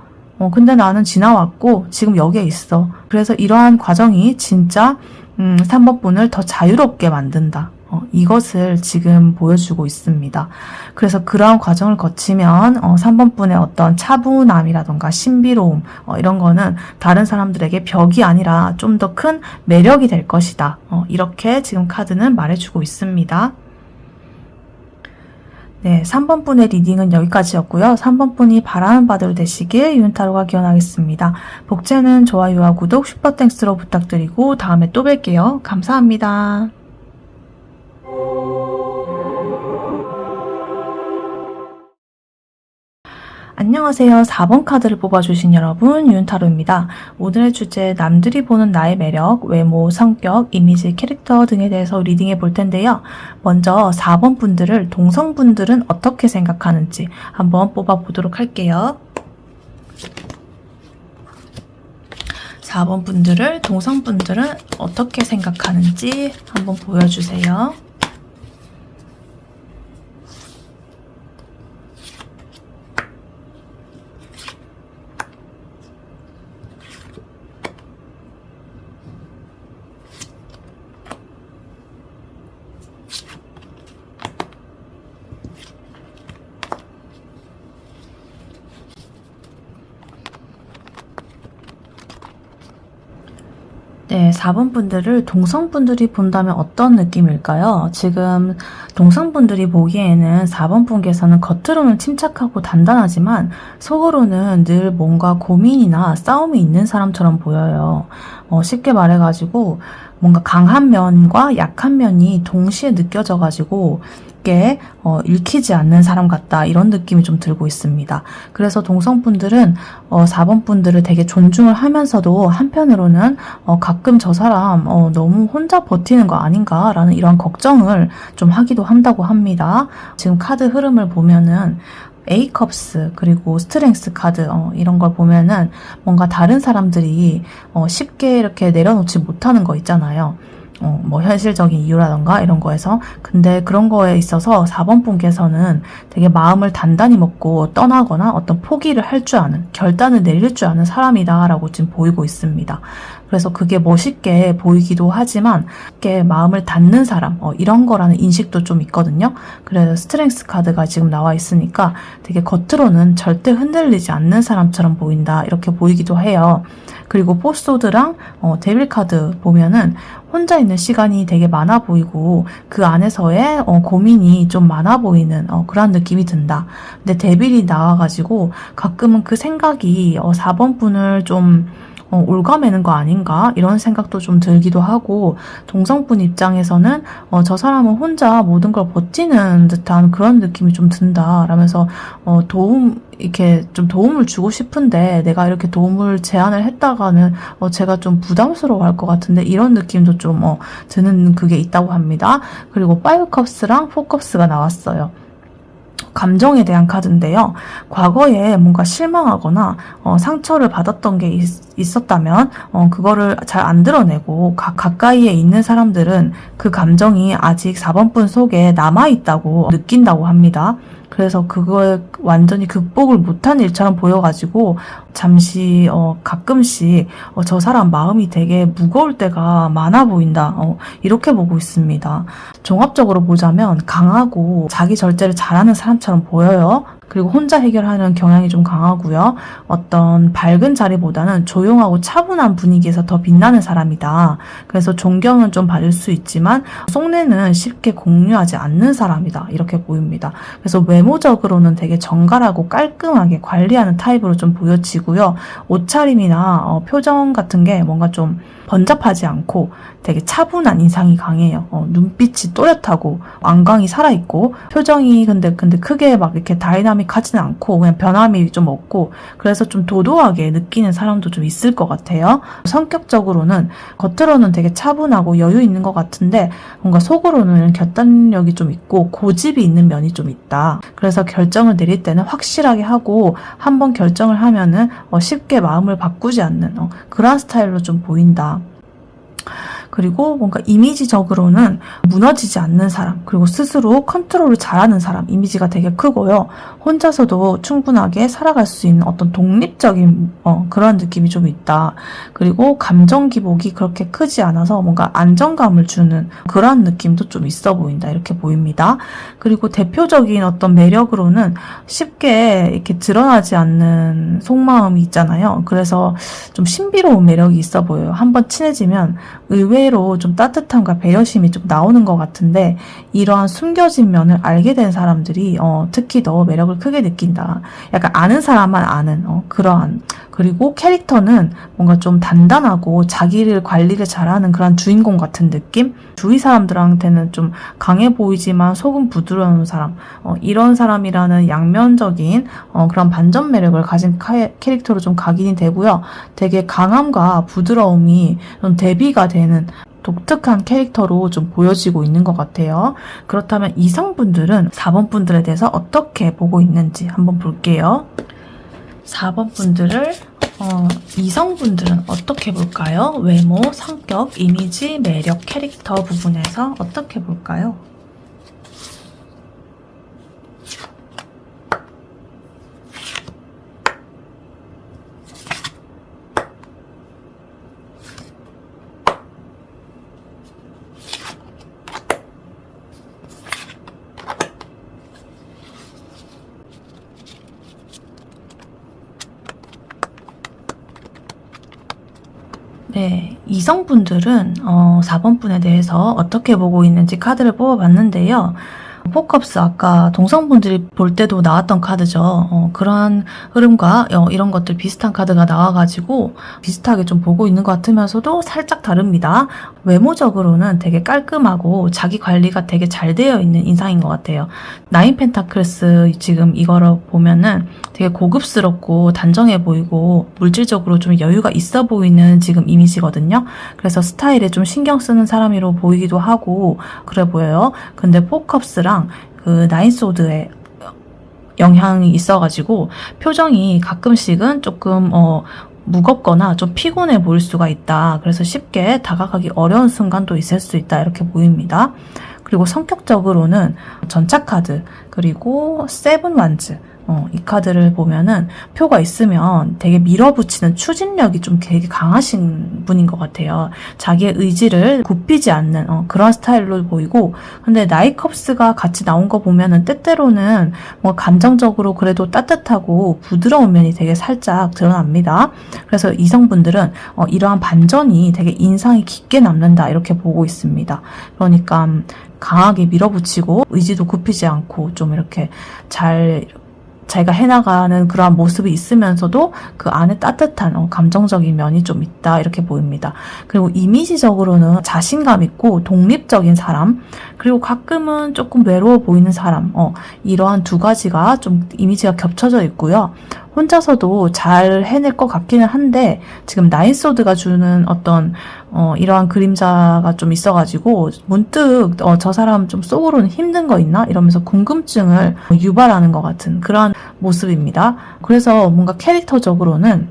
근데 나는 지나왔고 지금 여기에 있어. 그래서 이러한 과정이 진짜 3번 분을 더 자유롭게 만든다. 이것을 지금 보여주고 있습니다. 그래서 그러한 과정을 거치면 3번 분의 어떤 차분함이라던가 신비로움 이런 거는 다른 사람들에게 벽이 아니라 좀 더 큰 매력이 될 것이다. 이렇게 지금 카드는 말해주고 있습니다. 네, 3번 분의 리딩은 여기까지였고요. 3번 분이 바라는 바대로 되시길 윤타로가 기원하겠습니다. 복제는 좋아요와 구독, 슈퍼땡스로 부탁드리고 다음에 또 뵐게요. 감사합니다. 안녕하세요. 4번 카드를 뽑아주신 여러분, 윤타로입니다. 오늘의 주제, 남들이 보는 나의 매력, 외모, 성격, 이미지, 캐릭터 등에 대해서 리딩해 볼 텐데요. 먼저 4번 분들을 동성분들은 어떻게 생각하는지 한번 뽑아보도록 할게요. 4번 분들을 동성분들은 어떻게 생각하는지 한번 보여주세요. 네, 4번 분들을 동성분들이 본다면 어떤 느낌일까요? 지금 동성분들이 보기에는 4번 분께서는 겉으로는 침착하고 단단하지만 속으로는 늘 뭔가 고민이나 싸움이 있는 사람처럼 보여요. 쉽게 말해가지고 뭔가 강한 면과 약한 면이 동시에 느껴져가지고 쉽게 읽히지 않는 사람 같다 이런 느낌이 좀 들고 있습니다. 그래서 동성분들은 4번 분들을 되게 존중을 하면서도 한편으로는 가끔 저 사람 너무 혼자 버티는 거 아닌가라는 이런 걱정을 좀 하기도 한다고 합니다. 지금 카드 흐름을 보면은 A컵스 그리고 스트렝스 카드 이런 걸 보면은 뭔가 다른 사람들이 쉽게 이렇게 내려놓지 못하는 거 있잖아요. 뭐 현실적인 이유라던가 이런 거에서 근데 그런 거에 있어서 4번 분께서는 되게 마음을 단단히 먹고 떠나거나 어떤 포기를 할 줄 아는 결단을 내릴 줄 아는 사람이다 라고 지금 보이고 있습니다. 그래서 그게 멋있게 보이기도 하지만 이렇게 마음을 닫는 사람 이런 거라는 인식도 좀 있거든요. 그래서 스트렝스 카드가 지금 나와 있으니까 되게 겉으로는 절대 흔들리지 않는 사람처럼 보인다 이렇게 보이기도 해요. 그리고 포스소드랑 데빌 카드 보면은 혼자 있는 시간이 되게 많아 보이고 그 안에서의 고민이 좀 많아 보이는 그런 느낌이 든다. 근데 데빌이 나와가지고 가끔은 그 생각이 4번 분을 좀 올가매는 거 아닌가 이런 생각도 좀 들기도 하고 동성분 입장에서는 저 사람은 혼자 모든 걸 버티는 듯한 그런 느낌이 좀 든다 라면서 이렇게 좀 도움을 주고 싶은데 내가 이렇게 도움을 제안을 했다가는 제가 좀 부담스러워할 것 같은데 이런 느낌도 좀 드는 그게 있다고 합니다. 그리고 5컵스랑 4컵스가 나왔어요. 감정에 대한 카드인데요. 과거에 뭔가 실망하거나 상처를 받았던 게 있었다면 그거를 잘 안 드러내고 가까이에 있는 사람들은 그 감정이 아직 4번 분 속에 남아있다고 느낀다고 합니다. 그래서 그걸 완전히 극복을 못한 일처럼 보여가지고 잠시 가끔씩 저 사람 마음이 되게 무거울 때가 많아 보인다 이렇게 보고 있습니다. 종합적으로 보자면 강하고 자기 절제를 잘하는 사람처럼 보여요. 그리고 혼자 해결하는 경향이 좀 강하고요. 어떤 밝은 자리보다는 조용하고 차분한 분위기에서 더 빛나는 사람이다. 그래서 존경은 좀 받을 수 있지만 속내는 쉽게 공유하지 않는 사람이다. 이렇게 보입니다. 그래서 외모적으로는 되게 정갈하고 깔끔하게 관리하는 타입으로 좀 보여지고요. 옷차림이나 표정 같은 게 뭔가 좀 번잡하지 않고 되게 차분한 인상이 강해요. 눈빛이 또렷하고 안광이 살아있고 표정이 근데 크게 막 이렇게 다이나믹하지는 않고 그냥 변함이 좀 없고 그래서 좀 도도하게 느끼는 사람도 좀 있을 것 같아요. 성격적으로는 겉으로는 되게 차분하고 여유 있는 것 같은데 뭔가 속으로는 결단력이 좀 있고 고집이 있는 면이 좀 있다. 그래서 결정을 내릴 때는 확실하게 하고 한번 결정을 하면은 쉽게 마음을 바꾸지 않는 그런 스타일로 좀 보인다. 그리고 뭔가 이미지적으로는 무너지지 않는 사람, 그리고 스스로 컨트롤을 잘하는 사람 이미지가 되게 크고요. 혼자서도 충분하게 살아갈 수 있는 어떤 독립적인 그런 느낌이 좀 있다. 그리고 감정 기복이 그렇게 크지 않아서 뭔가 안정감을 주는 그런 느낌도 좀 있어 보인다. 이렇게 보입니다. 그리고 대표적인 어떤 매력으로는 쉽게 이렇게 드러나지 않는 속마음이 있잖아요. 그래서 좀 신비로운 매력이 있어 보여요. 한번 친해지면 의외로 좀 따뜻함과 배려심이 좀 나오는 것 같은데 이러한 숨겨진 면을 알게 된 사람들이 특히 더 매력을 크게 느낀다. 약간 아는 사람만 아는 그러한. 그리고 캐릭터는 뭔가 좀 단단하고 자기를 관리를 잘하는 그런 주인공 같은 느낌? 주위 사람들한테는 좀 강해 보이지만 속은 부드러운 사람. 이런 사람이라는 양면적인 그런 반전 매력을 가진 캐릭터로 좀 각인이 되고요. 되게 강함과 부드러움이 좀 대비가 되는 독특한 캐릭터로 좀 보여지고 있는 것 같아요. 그렇다면 이성분들은 4번 분들에 대해서 어떻게 보고 있는지 한번 볼게요. 4번 분들을 이성분들은 어떻게 볼까요? 외모, 성격, 이미지, 매력, 캐릭터 부분에서 어떻게 볼까요? 네, 이성분들은 4번 분에 대해서 어떻게 보고 있는지 카드를 뽑아봤는데요. 포컵스 아까 동성분들이 볼 때도 나왔던 카드죠. 그런 흐름과 이런 것들 비슷한 카드가 나와가지고 비슷하게 좀 보고 있는 것 같으면서도 살짝 다릅니다. 외모적으로는 되게 깔끔하고 자기 관리가 되게 잘 되어 있는 인상인 것 같아요. 나인 펜타클스 지금 이거를 보면은 되게 고급스럽고 단정해 보이고 물질적으로 좀 여유가 있어 보이는 지금 이미지거든요. 그래서 스타일에 좀 신경 쓰는 사람으로 보이기도 하고 그래 보여요. 근데 포컵스랑 그 나인소드의 영향이 있어가지고 표정이 가끔씩은 조금 무겁거나 좀 피곤해 보일 수가 있다. 그래서 쉽게 다가가기 어려운 순간도 있을 수 있다. 이렇게 보입니다. 그리고 성격적으로는 전차 카드 그리고 세븐 완즈 이 카드를 보면은 표가 있으면 되게 밀어붙이는 추진력이 좀 되게 강하신 분인 것 같아요. 자기의 의지를 굽히지 않는 그런 스타일로 보이고, 근데 나이컵스가 같이 나온 거 보면은 때때로는 뭐 감정적으로 그래도 따뜻하고 부드러운 면이 되게 살짝 드러납니다. 그래서 이성분들은 이러한 반전이 되게 인상이 깊게 남는다 이렇게 보고 있습니다. 그러니까 강하게 밀어붙이고 의지도 굽히지 않고 좀 이렇게 자기가 해나가는 그러한 모습이 있으면서도 그 안에 따뜻한 감정적인 면이 좀 있다 이렇게 보입니다. 그리고 이미지적으로는 자신감 있고 독립적인 사람, 그리고 가끔은 조금 외로워 보이는 사람, 이러한 두 가지가 좀 이미지가 겹쳐져 있고요. 혼자서도 잘 해낼 것 같기는 한데 지금 나인소드가 주는 어떤 이러한 그림자가 좀 있어가지고 문득 저 사람 좀 속으로는 힘든 거 있나? 이러면서 궁금증을 유발하는 것 같은 그런 모습입니다. 그래서 뭔가 캐릭터적으로는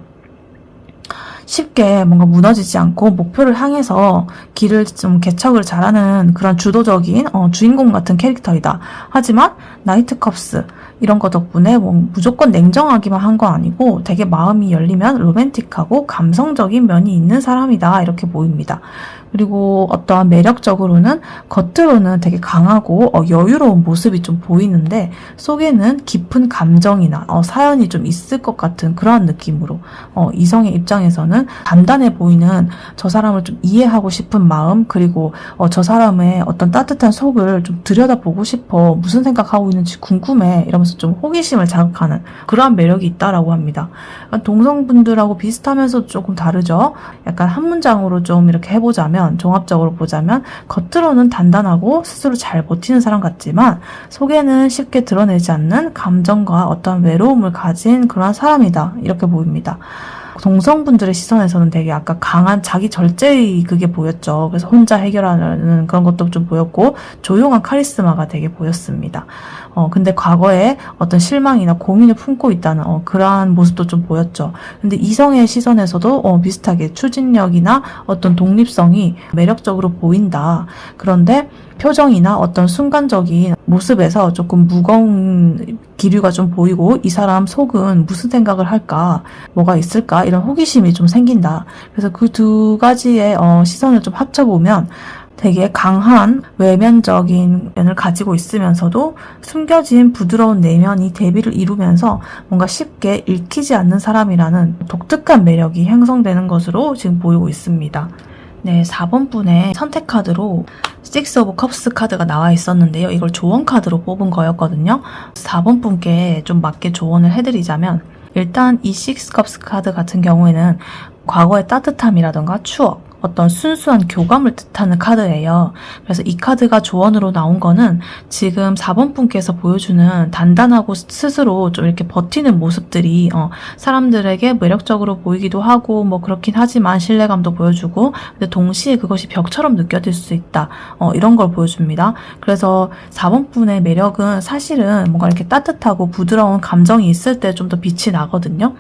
쉽게 뭔가 무너지지 않고 목표를 향해서 길을 좀 개척을 잘하는 그런 주도적인 주인공 같은 캐릭터이다. 하지만 나이트컵스 이런 거 덕분에 뭐 무조건 냉정하기만 한 거 아니고 되게 마음이 열리면 로맨틱하고 감성적인 면이 있는 사람이다 이렇게 보입니다. 그리고 어떠한 매력적으로는 겉으로는 되게 강하고 여유로운 모습이 좀 보이는데 속에는 깊은 감정이나 사연이 좀 있을 것 같은 그런 느낌으로 이성의 입장에서는 단단해 보이는 저 사람을 좀 이해하고 싶은 마음, 그리고 저 사람의 어떤 따뜻한 속을 좀 들여다보고 싶어, 무슨 생각하고 있는지 궁금해 이러면서 좀 호기심을 자극하는 그러한 매력이 있다라고 합니다. 동성분들하고 비슷하면서 조금 다르죠. 약간 한 문장으로 좀 이렇게 해보자면, 종합적으로 보자면 겉으로는 단단하고 스스로 잘 버티는 사람 같지만 속에는 쉽게 드러내지 않는 감정과 어떤 외로움을 가진 그런 사람이다 이렇게 보입니다. 동성분들의 시선에서는 되게 약간 강한 자기 절제의 그게 보였죠. 그래서 혼자 해결하는 그런 것도 좀 보였고 조용한 카리스마가 되게 보였습니다. 근데 과거에 어떤 실망이나 고민을 품고 있다는 그러한 모습도 좀 보였죠. 근데 이성의 시선에서도 비슷하게 추진력이나 어떤 독립성이 매력적으로 보인다. 그런데 표정이나 어떤 순간적인 모습에서 조금 무거운 기류가 좀 보이고 이 사람 속은 무슨 생각을 할까, 뭐가 있을까 이런 호기심이 좀 생긴다. 그래서 그 두 가지의 시선을 좀 합쳐보면 되게 강한 외면적인 면을 가지고 있으면서도 숨겨진 부드러운 내면이 대비를 이루면서 뭔가 쉽게 읽히지 않는 사람이라는 독특한 매력이 형성되는 것으로 지금 보이고 있습니다. 네, 4번 분의 선택 카드로 6 오브 컵스 카드가 나와 있었는데요. 이걸 조언 카드로 뽑은 거였거든요. 4번 분께 좀 맞게 조언을 해드리자면, 일단 이 6 컵스 카드 같은 경우에는 과거의 따뜻함이라던가 추억, 어떤 순수한 교감을 뜻하는 카드예요. 그래서 이 카드가 조언으로 나온 거는 지금 4번 분께서 보여주는 단단하고 스스로 좀 이렇게 버티는 모습들이 사람들에게 매력적으로 보이기도 하고 뭐 그렇긴 하지만 신뢰감도 보여주고, 근데 동시에 그것이 벽처럼 느껴질 수 있다. 이런 걸 보여줍니다. 그래서 4번 분의 매력은 사실은 뭔가 이렇게 따뜻하고 부드러운 감정이 있을 때 좀 더 빛이 나거든요.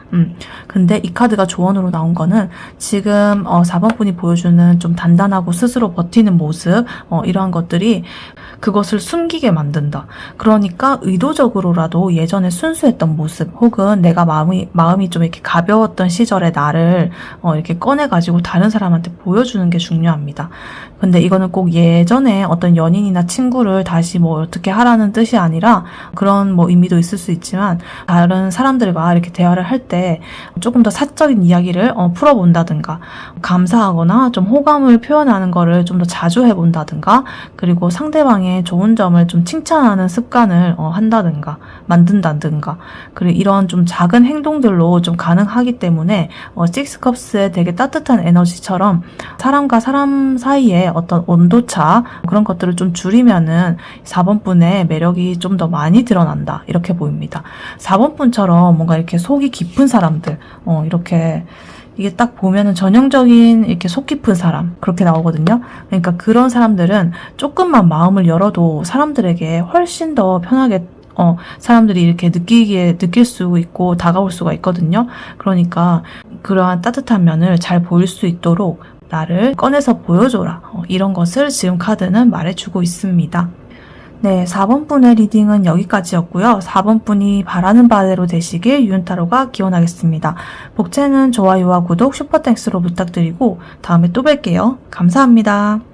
근데 이 카드가 조언으로 나온 거는 지금 4번 분이 보여주는 좀 단단하고 스스로 버티는 모습, 이러한 것들이 그것을 숨기게 만든다. 그러니까 의도적으로라도 예전에 순수했던 모습, 혹은 내가 마음이 좀 이렇게 가벼웠던 시절의 나를 이렇게 꺼내가지고 다른 사람한테 보여주는 게 중요합니다. 근데 이거는 꼭 예전에 어떤 연인이나 친구를 다시 뭐 어떻게 하라는 뜻이 아니라 그런 뭐 의미도 있을 수 있지만, 다른 사람들과 이렇게 대화를 할 때 조금 더 사적인 이야기를 풀어본다든가 감사하거나 한다든가 좀 호감을 표현하는 거를 좀 더 자주 해본다든가 그리고 상대방의 좋은 점을 좀 칭찬하는 습관을 한다든가 만든다든가 그리고 이런 좀 작은 행동들로 좀 가능하기 때문에 식스컵스의 되게 따뜻한 에너지처럼 사람과 사람 사이에 어떤 온도차 그런 것들을 좀 줄이면은 4번 분의 매력이 좀 더 많이 드러난다 이렇게 보입니다. 4번 분처럼 뭔가 이렇게 속이 깊은 사람들 이렇게 이게 딱 보면은 전형적인 이렇게 속 깊은 사람 그렇게 나오거든요. 그러니까 그런 사람들은 조금만 마음을 열어도 사람들에게 훨씬 더 편하게 사람들이 이렇게 느낄 수 있고 다가올 수가 있거든요. 그러니까 그러한 따뜻한 면을 잘 보일 수 있도록 나를 꺼내서 보여줘라. 이런 것을 지금 카드는 말해주고 있습니다. 네, 4번 분의 리딩은 여기까지였고요. 4번 분이 바라는 바대로 되시길 유은타로가 기원하겠습니다. 복채는 좋아요와 구독, 슈퍼땡스로 부탁드리고 다음에 또 뵐게요. 감사합니다.